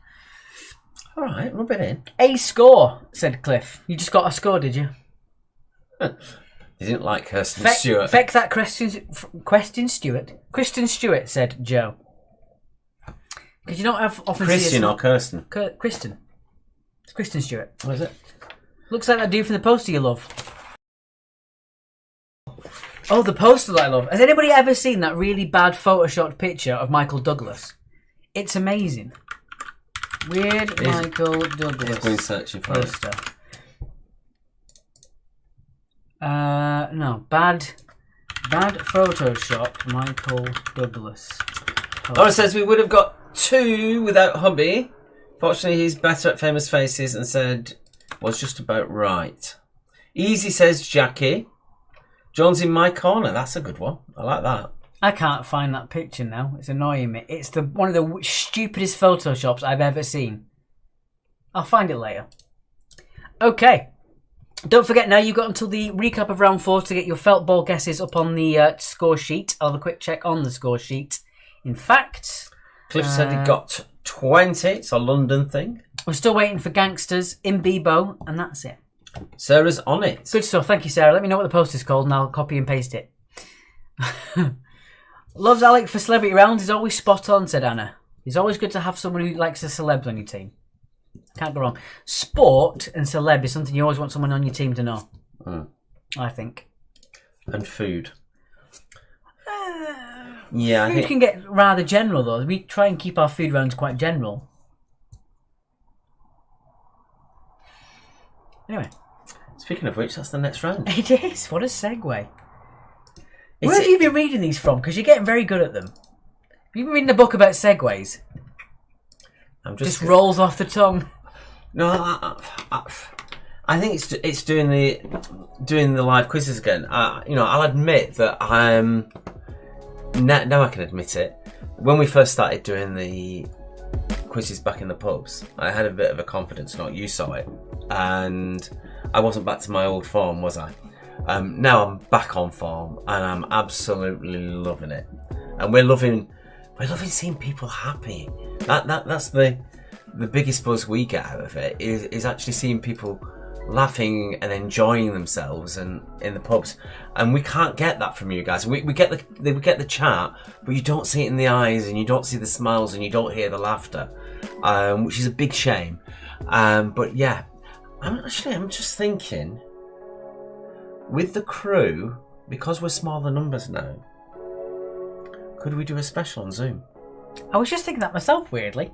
All right, rub it in. A score, said Cliff. You just got a score, did you? You didn't like Kirsten Stewart. Feck that Kristen Stewart. Kristen Stewart, said Joe. Because you don't have often Christian or Kirsten? Kristen. It's Kristen Stewart. What is it? Looks like that dude from the poster you love. Oh, the poster that I love. Has anybody ever seen that really bad photoshopped picture of Michael Douglas? It's amazing. Weird Michael Douglas. He's going searching for poster. No, bad Photoshop Michael Douglas. Laura says we would have got 2 without hubby. Fortunately, he's better at famous faces and said was just about right. Easy, says Jackie. John's in my corner. That's a good one. I like that. I can't find that picture now. It's annoying me. It's one of the stupidest photoshops I've ever seen. I'll find it later. Okay. Don't forget now, you've got until the recap of round 4 to get your felt ball guesses up on the score sheet. I'll have a quick check on the score sheet. In fact... Cliff said he got 20. It's a London thing. We're still waiting for Gangsters in Bebo, and that's it. Sarah's on it. Good stuff. Thank you, Sarah. Let me know what the poster's called, and I'll copy and paste it. Loves Alec for celebrity rounds. He's always spot on, said Anna. It's always good to have someone who likes the celebs on your team. Can't go wrong. Sport and celeb is something you always want someone on your team to know. I think. And food. Yeah, food can get rather general though. We try and keep our food rounds quite general. Anyway. Speaking of which, that's the next round. It is. What a segue. Where have you been reading these from? Because you're getting very good at them. Have you been reading a book about segues? I'm just rolls off the tongue. No, I think it's doing the live quizzes again. I'll admit that I'm now I can admit it. When we first started doing the quizzes back in the pubs, I had a bit of a confidence knock. You saw it, and I wasn't back to my old form, was I? Now I'm back on form, and I'm absolutely loving it. And we're loving seeing people happy. That's the biggest buzz we get out of it is actually seeing people laughing and enjoying themselves and in the pubs, and we can't get that from you guys. We get the chat, but you don't see it in the eyes, and you don't see the smiles, and you don't hear the laughter, which is a big shame. But yeah, I'm just thinking, with the crew, because we're smaller numbers now, could we do a special on Zoom? I was just thinking that myself, weirdly.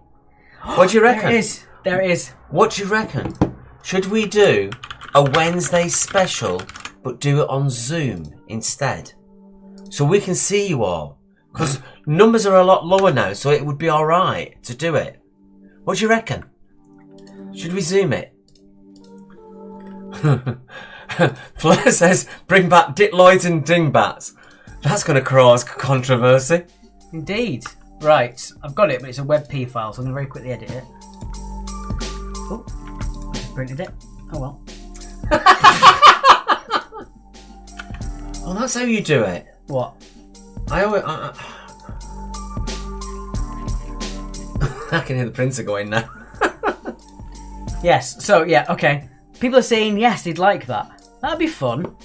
What do you reckon? There it is. What do you reckon? Should we do a Wednesday special, but do it on Zoom instead? So we can see you all. Because numbers are a lot lower now, so it would be alright to do it. What do you reckon? Should we Zoom it? Flair says, bring back Dick Lloyd and Dingbats. That's going to cause controversy. Indeed. Right, I've got it, but it's a WebP file, so I'm going to very quickly edit it. Oh, I just printed it. Oh well. Oh, that's how you do it. What? I can hear the printer going now. Yes, so yeah, okay. People are saying yes, they'd like that. That'd be fun.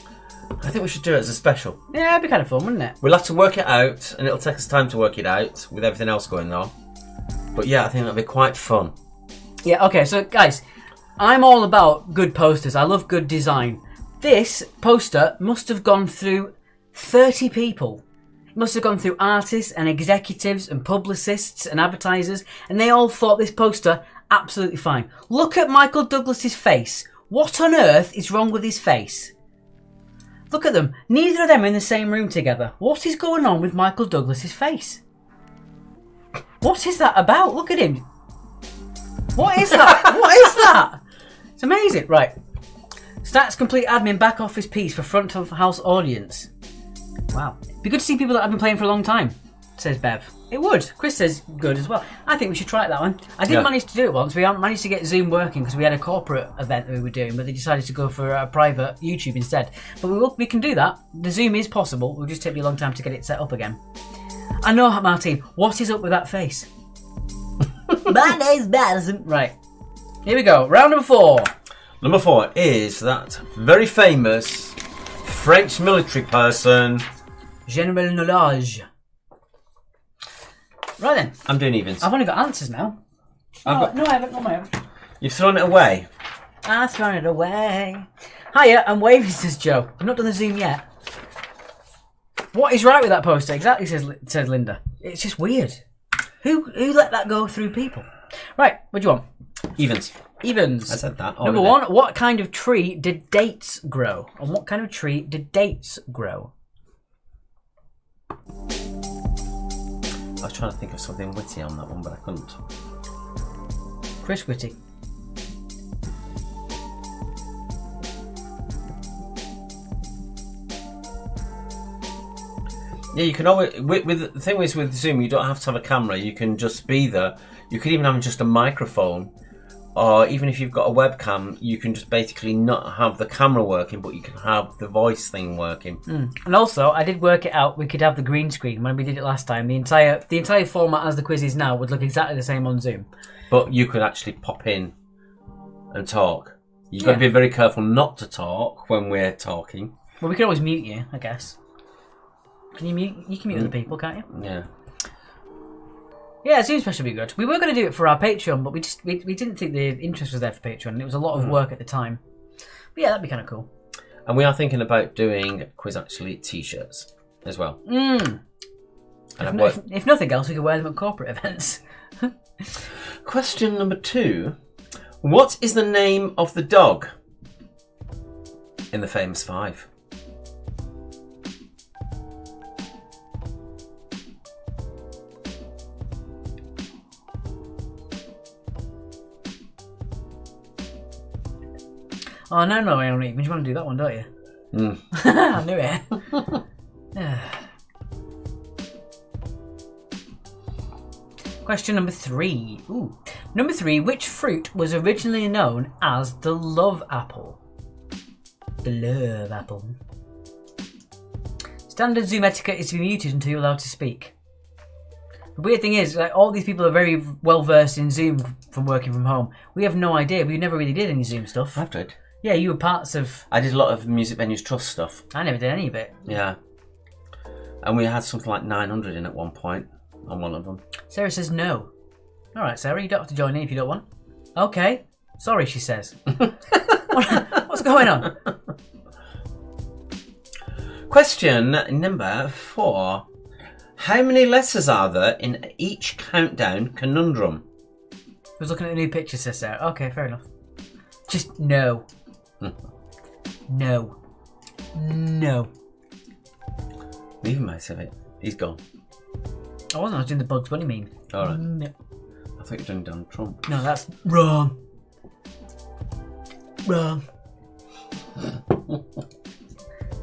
I think we should do it as a special. Yeah, it'd be kind of fun, wouldn't it? We'll have to work it out, and it'll take us time to work it out with everything else going on. But yeah, I think that'd be quite fun. Yeah, okay, so guys, I'm all about good posters. I love good design. This poster must have gone through 30 people. It must have gone through artists and executives and publicists and advertisers, and they all thought this poster absolutely fine. Look at Michael Douglas's face. What on earth is wrong with his face? Look at them. Neither of them are in the same room together. What is going on with Michael Douglas's face? What is that about? Look at him. What is that? What is that? It's amazing. Right. Stats complete admin back office piece for front of house audience. Wow. Be good to see people that have been playing for a long time, says Bev. It would. Chris says good as well. I think we should try that one. I did manage to do it once. We haven't managed to get Zoom working because we had a corporate event that we were doing, but they decided to go for a private YouTube instead. But we can do that. The Zoom is possible. It'll just take me a long time to get it set up again. I know, Martin. What is up with that face? My name's Madison. Right. Here we go. Round number 4. Number 4 is that very famous French military person, General Nolage. Right then. I'm doing evens. I've only got answers now. No, I haven't. No, I haven't. You've thrown it away. I've thrown it away. Hiya, I'm waving, says Joe. I've not done the Zoom yet. What is right with that poster? Exactly, says Linda. It's just weird. Who let that go through people? Right, what do you want? Evens. Evens. I said that Number already. 1, what kind of tree did dates grow? On what kind of tree did dates grow? I was trying to think of something witty on that one, but I couldn't. Chris Whitty. Yeah, you can always. With the thing is with Zoom, you don't have to have a camera. You can just be there. You could even have just a microphone, or even if you've got a webcam, you can just basically not have the camera working, but you can have the voice thing working. And also, I did work it out. We could have the green screen when we did it last time. The entire format as the quiz is now would look exactly the same on Zoom. But you could actually pop in and talk. You've got to be very careful not to talk when we're talking. Well, we could always mute you, I guess. Can you mute? You can mute other people, can't you? Yeah. Yeah, Zoom special would be good. We were going to do it for our Patreon, but we didn't think the interest was there for Patreon. And it was a lot of work at the time. But yeah, that'd be kind of cool. And we are thinking about doing Quiz Actually t-shirts as well. If nothing else, we could wear them at corporate events. Question number 2. What is the name of the dog in The Famous Five? Oh, no, I don't even. You want to do that one, don't you? I knew it. Question number 3. Ooh. Number 3. Which fruit was originally known as the love apple? The love apple. Standard Zoom etiquette is to be muted until you're allowed to speak. The weird thing is, like, all these people are very well versed in Zoom from working from home. We have no idea. We never really did any Zoom stuff. I've tried. Yeah, you were parts of... I did a lot of Music Venues Trust stuff. I never did any of it. Yeah. And we had something like 900 in at one point on one of them. Sarah says no. All right, Sarah, you don't have to join in if you don't want. Okay. Sorry, she says. What's going on? Question number 4. How many letters are there in each countdown conundrum? I was looking at a new picture, says Sarah. Okay, fair enough. Just no. No. No. Leave him out of it. He's gone. I wasn't. I was doing the Bugs Bunny meme. All right. No. I thought you were doing Donald Trump. No, that's wrong. Wrong.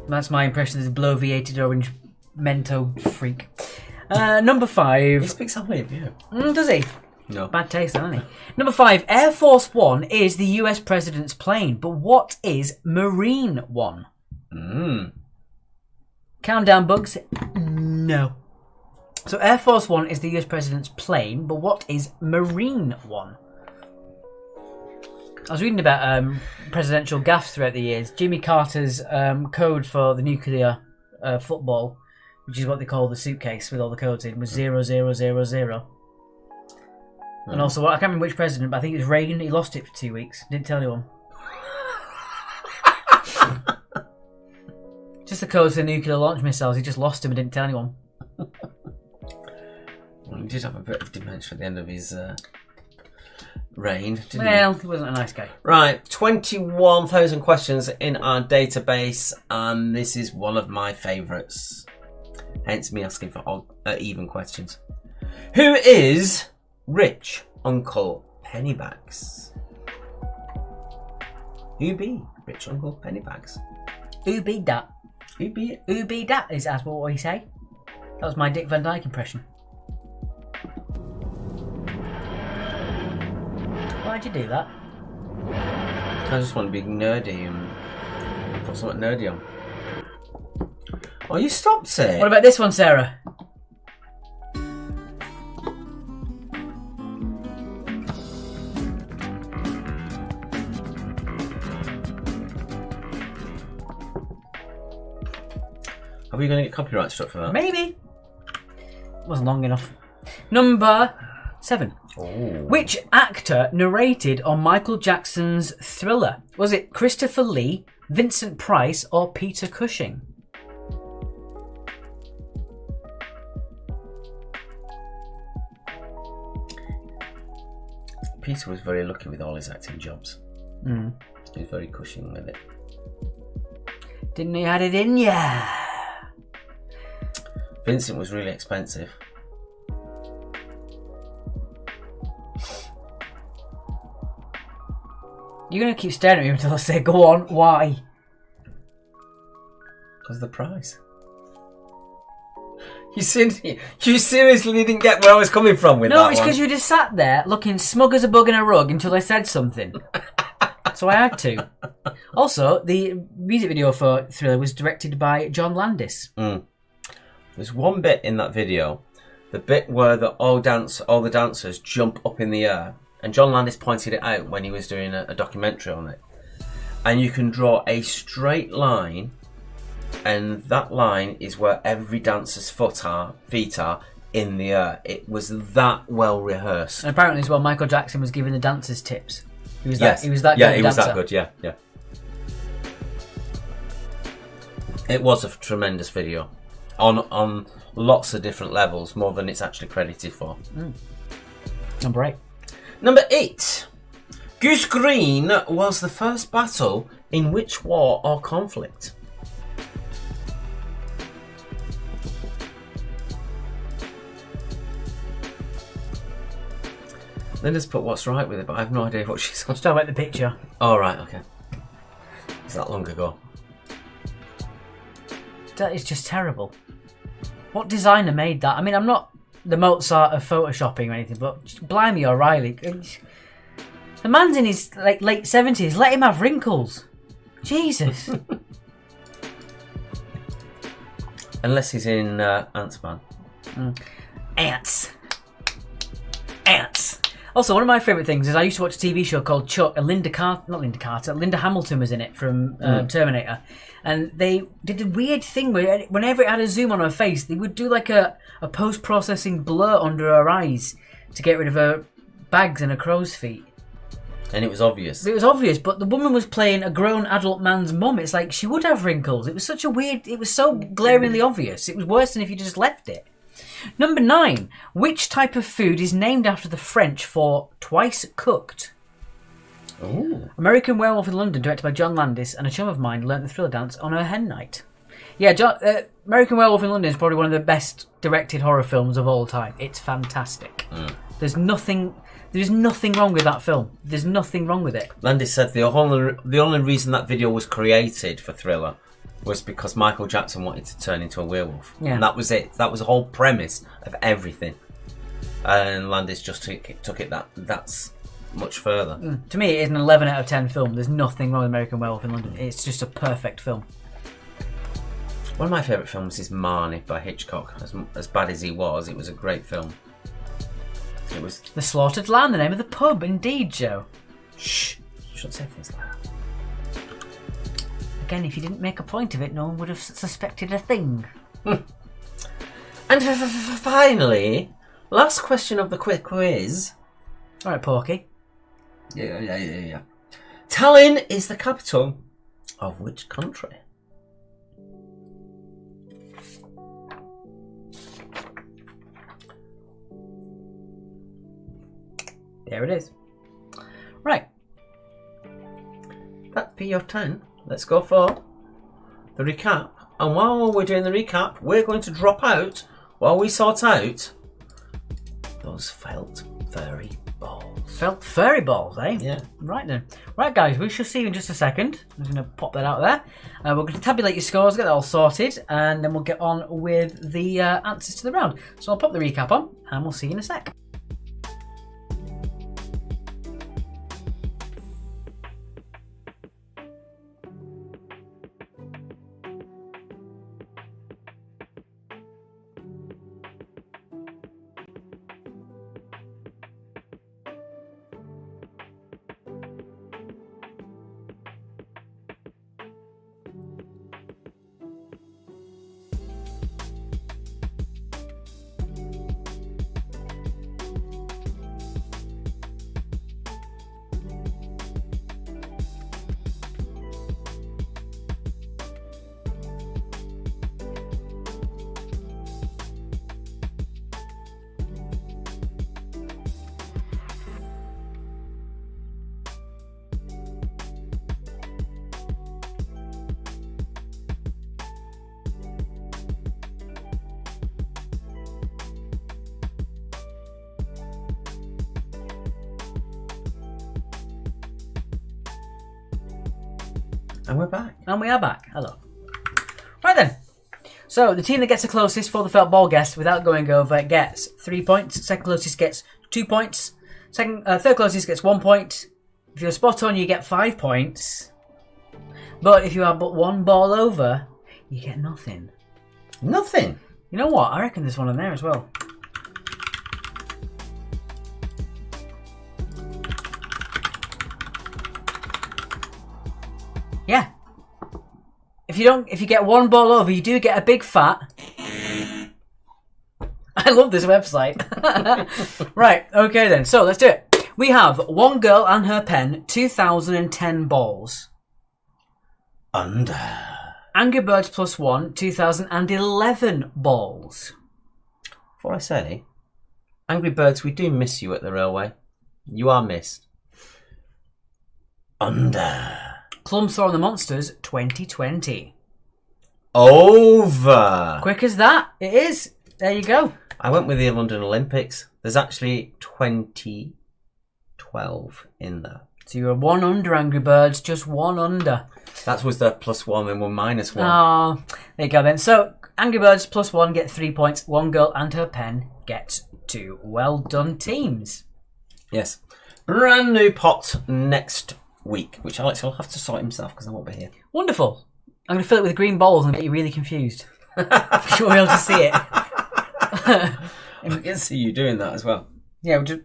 That's my impression of the bloviated orange Mento freak. Number 5. He speaks highly of you. Does he? No. Bad taste, doesn't he? Number 5. Air Force One is the US president's plane, but what is Marine One? Countdown, Bugs. No. So Air Force One is the US president's plane, but what is Marine One? I was reading about presidential gaffes throughout the years. Jimmy Carter's code for the nuclear football, which is what they call the suitcase with all the codes in, was 0000. And also, I can't remember which president, but I think it was Reagan. He lost it for 2 weeks. Didn't tell anyone. Just the codes for the nuclear launch missiles. He just lost them and didn't tell anyone. Well, he did have a bit of dementia at the end of his reign, didn't Well, he wasn't a nice guy. Right, 21,000 questions in our database, and this is one of my favourites. Hence me asking for even questions. Who is Rich Uncle Pennybags? Who be Rich Uncle Pennybags? Who be that? Who be it? Who be that? Is that what he say? That was my Dick Van Dyke impression. Why'd you do that? I just want to be nerdy and put something nerdy on. Oh, you stopped it. What about this one, Sarah? Are we going to get copyright struck for that? Maybe. Wasn't long enough. Number 7. Oh. Which actor narrated on Michael Jackson's Thriller? Was it Christopher Lee, Vincent Price, or Peter Cushing? Peter was very lucky with all his acting jobs. He was very Cushing with it. Didn't he had it in ya? Vincent was really expensive. You're going to keep staring at me until I say, go on, why? Because of the price. You seriously didn't get where I was coming from with that one? No, it's because you just sat there looking smug as a bug in a rug until I said something. So I had to. Also, the music video for Thriller was directed by John Landis. There's one bit in that video, the bit where all the dancers jump up in the air, and John Landis pointed it out when he was doing a documentary on it. And you can draw a straight line, and that line is where every dancer's feet are in the air. It was that well rehearsed. And apparently as well, Michael Jackson was giving the dancers tips. He was that good. Yeah, he was that good. Yeah. It was a tremendous video on lots of different levels, more than it's actually credited for. Number 8. Number 8. Goose Green was the first battle in which war or conflict? Linda's put what's right with it, but I have no idea what she's on. Let's talk about the picture. Oh, right, okay. Is that long ago? That is just terrible. What designer made that? I mean, I'm not the Mozart of photoshopping or anything, but blimey O'Reilly. The man's in his late 70s. Let him have wrinkles. Jesus. Unless he's in Ant-Man. Ants. Also, one of my favourite things is I used to watch a TV show called Chuck, and Linda Hamilton was in it from Terminator. And they did a weird thing where whenever it had a zoom on her face, they would do like a post-processing blur under her eyes to get rid of her bags and her crow's feet. And it was obvious. It was obvious, but the woman was playing a grown adult man's mum. It's like she would have wrinkles. It was such a weird... It was so glaringly obvious. It was worse than if you just left it. Number 9. Which type of food is named after the French for twice cooked? Ooh. American Werewolf in London, directed by John Landis, and a chum of mine learnt the thriller dance on her hen night. Yeah, American Werewolf in London is probably one of the best directed horror films of all time. It's fantastic. There's nothing wrong with that film. There's nothing wrong with it. Landis said the only reason that video was created for Thriller was because Michael Jackson wanted to turn into a werewolf. Yeah. And that was it. That was the whole premise of everything. And Landis just took it that's much further. To me, it is an 11 out of 10 film. There's nothing wrong with American Werewolf in London. It's just a perfect film. One of my favourite films is Marnie by Hitchcock. As bad as he was, it was a great film. It was... The Slaughtered Lamb, the name of the pub, indeed, Joe. Shh! You shouldn't say things like that. Again, if you didn't make a point of it, no one would have suspected a thing. And finally, last question of the quick quiz. Alright, Porky. Yeah. Tallinn is the capital of which country? There it is. Right. That'd be your 10. Let's go for the recap. And while we're doing the recap, we're going to drop out while we sort out those felt furry balls. Felt furry balls, eh? Yeah. Right then. Right, guys, we shall see you in just a second. I'm just going to pop that out there. We're going to tabulate your scores, get that all sorted, and then we'll get on with the answers to the round. So I'll pop the recap on, and we'll see you in a sec. And we're back. And we are back. Hello. Right then. So the team that gets the closest for the felt ball guess without going over gets 3 points. Second closest gets 2 points. Third closest gets 1 point. If you're spot on, you get 5 points. But if you are but one ball over, you get nothing. Nothing. You know what? I reckon there's one in there as well. Yeah. If you get one ball over, you do get a big fat. I love this website. Right, okay then. So let's do it. We have One Girl and Her Pen, 2010 balls. Under. Angry Birds Plus One, 2011 balls. Before I say, Angry Birds, we do miss you at the railway. You are missed. Under. Clumsaw and the Monsters, 2020. Over. Quick as that. It is. There you go. I went with the London Olympics. There's actually 2012 in there. So you were one under, Angry Birds, just one under. That was the plus one and one minus one. Oh, there you go then. So Angry Birds Plus One get 3 points. One Girl and Her Pen gets 2. Well done, teams. Yes. Brand new pot next week, which Alex will have to sort himself because I won't be here. Wonderful. I'm going to fill it with green balls and get you really confused. You won't be able to see it. I can see you doing that as well. Yeah, we'll just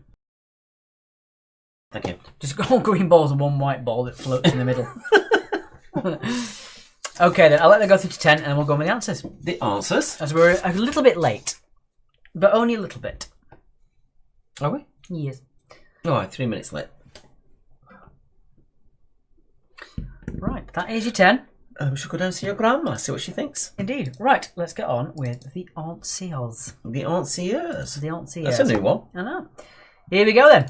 Thank you. Just all green balls and one white ball that floats in the middle. Okay, then I'll let them go through to 10 and then we'll go with the answers. The answers. As we're a little bit late, but only a little bit. Are we? Yes. Oh, 3 minutes late. Right, that is your 10. We should go down and see your grandma, see what she thinks. Indeed. Right, let's get on with the answers. The answers. The answers. That's a new one. I know. Here we go then.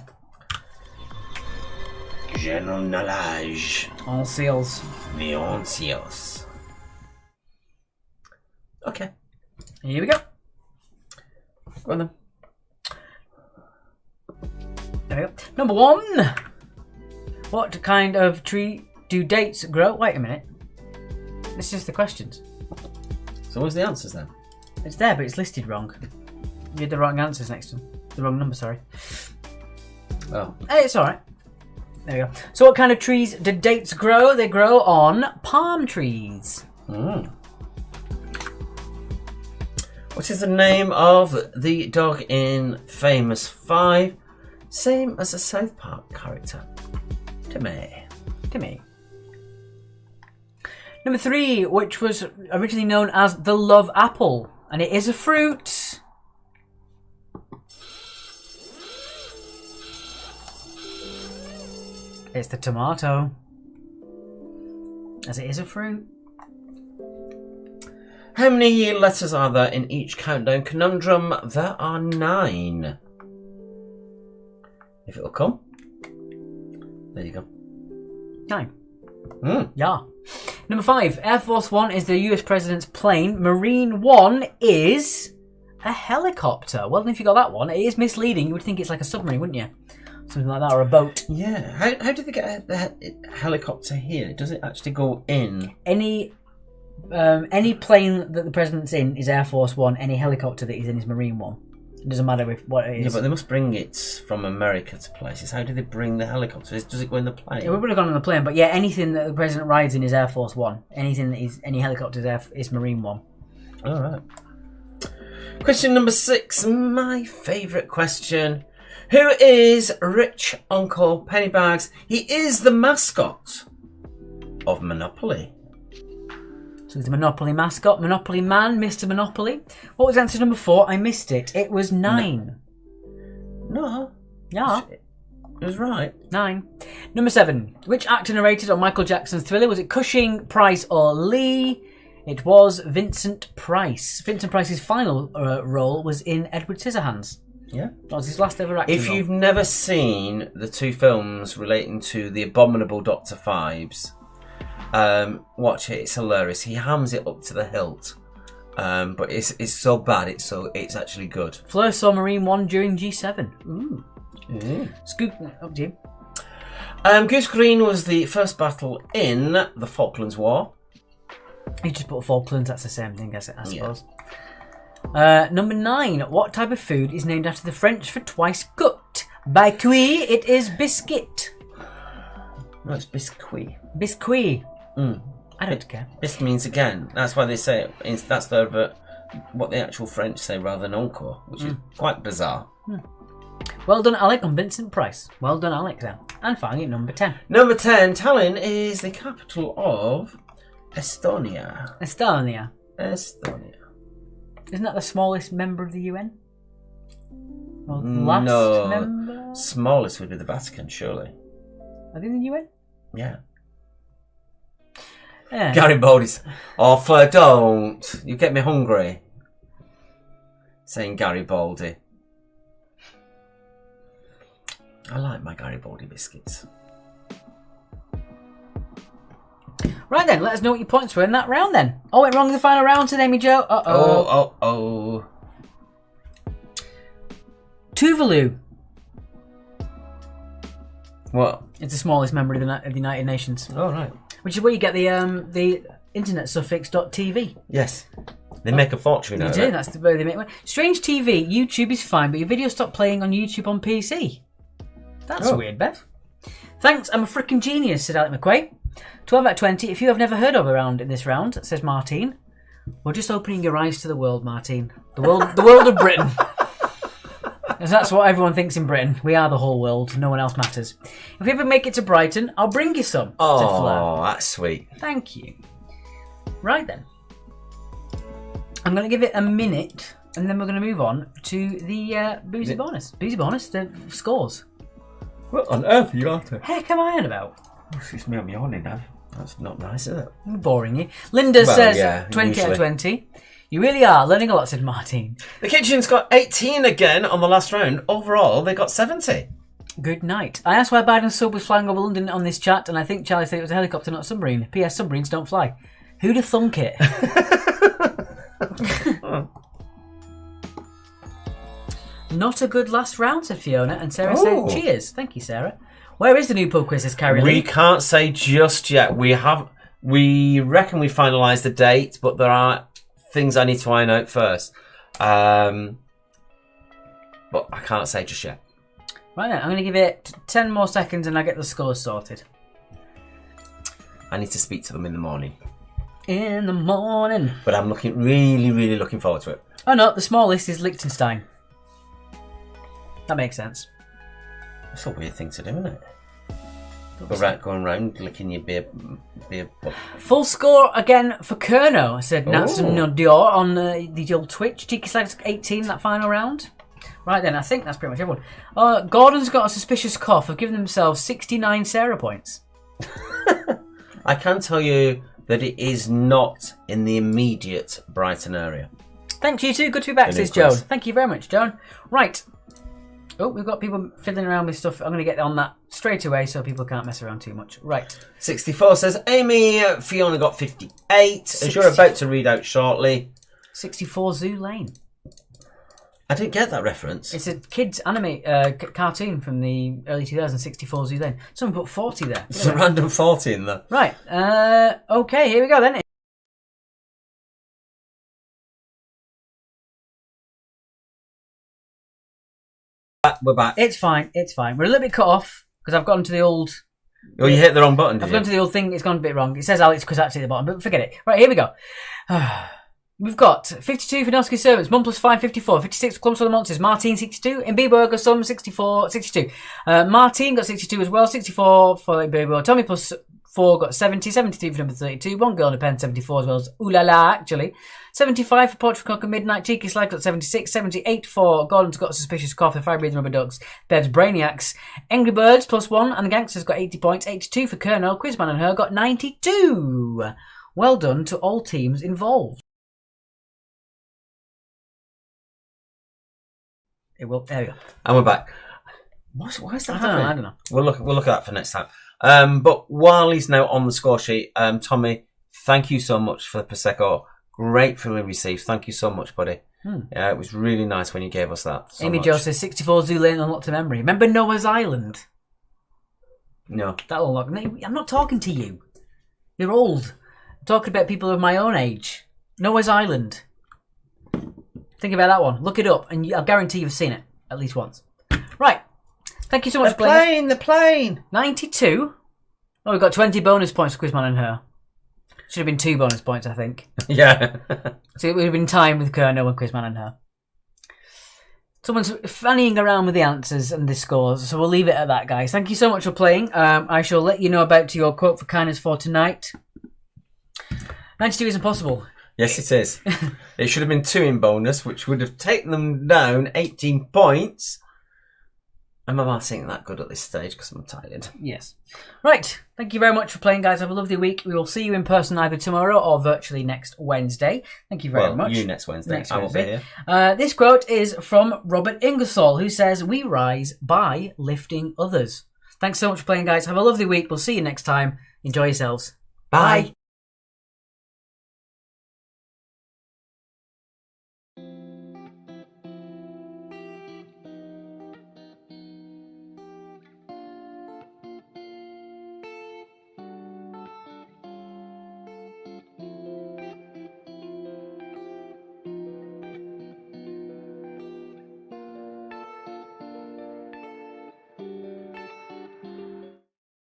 General knowledge. Answers. The answers. Okay. Here we go. Go on then. There we go. Number 1. What kind of tree do dates grow? Wait a minute. This is the questions. So what's the answers then? It's there, but it's listed wrong. You had the wrong answers next to them. The wrong number, sorry. Oh. Hey, it's alright. There we go. So what kind of trees do dates grow? They grow on palm trees. Mm. What is the name of the dog in Famous 5? Same as a South Park character. Timmy. Timmy. Number 3, which was originally known as the love apple. And it is a fruit. It's the tomato. As it is a fruit. How many letters are there in each countdown conundrum? There are 9. If it'll come. There you go. 9. Mm. Yeah. Number 5, Air Force One is the US President's plane. Marine One is a helicopter. Well, if you got that one, it is misleading. You would think it's like a submarine, wouldn't you? Something like that, or a boat. Yeah. How did they get a helicopter here? Does it actually go in? Any plane that the president's in is Air Force One. Any helicopter that he's in is Marine One. It doesn't matter what it is. Yeah, but they must bring it from America to places. How do they bring the helicopters? Does it go in the plane? Yeah, we would have gone on the plane, but yeah, anything that the president rides in is Air Force One. Anything that is any helicopter is Marine One. All right. Question number 6, my favourite question. Who is Rich Uncle Pennybags? He is the mascot of Monopoly. So he's the Monopoly mascot, Monopoly man, Mr. Monopoly. What was answer number 4? I missed it. It was 9. No. Yeah. It was right. 9. Number 7. Which actor narrated on Michael Jackson's Thriller? Was it Cushing, Price, or Lee? It was Vincent Price. Vincent Price's final role was in Edward Scissorhands. Yeah. That was his last ever acting If role. you've never seen the 2 films relating to the abominable Dr. Phibes, watch it. It's hilarious. He hams it up to the hilt, but it's so bad. It's actually good. Fleur saw Marine 1 during G7. Ooh. Scoop. Up to you. Goose Green was the first battle in the Falklands War. You just put Falklands. That's the same thing, I suppose. Number 9. What type of food is named after the French for twice cooked? By cuit, it is biscuit. No, it's biscuit. Biscuit. I don't care. Bis means again. That's why they say it. That's what the actual French say rather than encore, which is quite bizarre. Well done, Alec, on Vincent Price. Well done, Alec, then. And finally, number 10. Number 10, Tallinn is the capital of Estonia. Estonia. Estonia. Isn't that the smallest member of the UN? Or the last No. member? Smallest would be the Vatican, surely. Are they in the UN? Yeah. Yeah. Garibaldi's. Oh, Fleur, don't. You get me hungry. Saying Garibaldi. I like my Garibaldi biscuits. Right then, let us know what your points were in that round then. Oh, went wrong in the final round today, Amy Joe. Uh-oh. Oh. Tuvalu. What? It's the smallest member of the United Nations. Oh, right. Which is where you get the internet suffix .tv. Yes. They make a fortune You out do, of it. that's the way they make money. Strange TV, YouTube is fine, but your videos stop playing on YouTube on PC. That's weird, Bev. Thanks, I'm a freaking genius, said Alec McQuaid. 12 out of 20, if you have never heard of around in this round, says Martine. We're just opening your eyes to the world, Martine. The world of Britain. Because that's what everyone thinks in Britain. We are the whole world. No one else matters. If we ever make it to Brighton, I'll bring you some. said Flair. Oh, that's sweet. Thank you. Right then. I'm going to give it a minute, and then we're going to move on to the Boozy Bonus. Boozy Bonus, the scores. What on earth are you after? Heck am I on about? Excuse me, I'm yawning now. That's not nice, is it? I'm boring you. Linda Well, says yeah, 20 out usually. of 20. You really are learning a lot, said Martin. The Kitchen's got 18 again on the last round. Overall, they got 70. Good night. I asked why Biden's sub was flying over London on this chat, and I think Charlie said it was a helicopter, not a submarine. P.S. Submarines don't fly. Who'd have thunk it? Not a good last round, said Fiona, and Sarah Oh. said cheers. Thank you, Sarah. Where is the new pub quiz, says Carrie We Lee? can't say just yet. We reckon we finalised the date, but there are things I need to iron out first. But I can't say just yet. Right then, I'm going to give it 10 more seconds and I get the scores sorted. I need to speak to them in the morning. In the morning. But I'm really looking forward to it. Oh no, the smallest is Liechtenstein. That makes sense. It's a weird thing to do, isn't it? Going round licking your beer butt. Full score again for Kerno, said Nathan Oh. Dior on the old Twitch. Cheeky Slags 18 that final round. Right then, I think that's pretty much everyone. Gordon's got a suspicious cough. Have given themselves 69 Sarah points. I can tell you that it is not in the immediate Brighton area. Thanks, you two. Good to be back, says Brilliant Joan. quiz. Thank you very much, Joan. Right. Oh, we've got people fiddling around with stuff. I'm going to get on that straight away so people can't mess around too much. Right. 64 says Amy. Fiona got 58, as you're about to read out shortly. 64 Zoo Lane. I didn't get that reference. It's a kids anime cartoon from the early 2000s, 64 Zoo Lane. Someone put 40 there. It's a random 40 in there. Right. Okay, here we go then. We're back. It's fine. It's fine. We're a little bit cut off because I've gotten to the old. Oh, you hit the wrong button, did I've you? gone to the old thing. It's gone a bit wrong. It says Alex Kuzatsi at the bottom, but forget it. Right, here we go. We've got 52 for Nosky Servants, Munplus 5, 54, 56 for Clumps of the Monsters, Martin 62, and Bieber got some 64, 62. Martin got 62 as well, 64 for Bieber. Tommy plus 4 got 70, 73 for number 32, One Girl in a Pen 74 as well as Ooh La La actually. 75 for Portrait Cock and Midnight, Cheeky Slag got 76, 78 for Gordon's got a Suspicious Cough, the Fire Breathing Rubber Ducks, Bev's Brainiacs, Angry Birds plus 1, and the Gangsters got 80 points, 82 for Colonel, Quizman and her got 92. Well done to all teams involved. It will. There we go. And we're back. Why is that happening? I don't know. We'll look at that for next time. But while he's now on the score sheet, Tommy, thank you so much for the Prosecco. Gratefully received. Thank you so much, buddy. Yeah, it was really nice when you gave us that. So Amy much. Jo says 64 Zoo Lane unlocked to memory. Remember Noah's Island? No. That'll unlock. No, I'm not talking to you. You're old. I'm talking about people of my own age. Noah's Island. Think about that one. Look it up, and I guarantee you've seen it at least once. Right. Thank you so much for playing. The plane. 92. Oh, we've got 20 bonus points for Quizman and her. Should have been 2 bonus points, I think. Yeah. So it would have been time with Kerno and Quizman and her. Someone's fannying around with the answers and the scores, so we'll leave it at that, guys. Thank you so much for playing. I shall let you know about your quote for kindness for tonight. 92 isn't possible. Yes, it is. It should have been 2 in bonus, which would have taken them down 18 points. And my maths ain't that good at this stage because I'm tired. Yes. Right. Thank you very much for playing, guys. Have a lovely week. We will see you in person either tomorrow or virtually next Wednesday. Thank you very much. You next Wednesday. Next I won't be Wednesday. here. This quote is from Robert Ingersoll, who says, "We rise by lifting others." Thanks so much for playing, guys. Have a lovely week. We'll see you next time. Enjoy yourselves. Bye.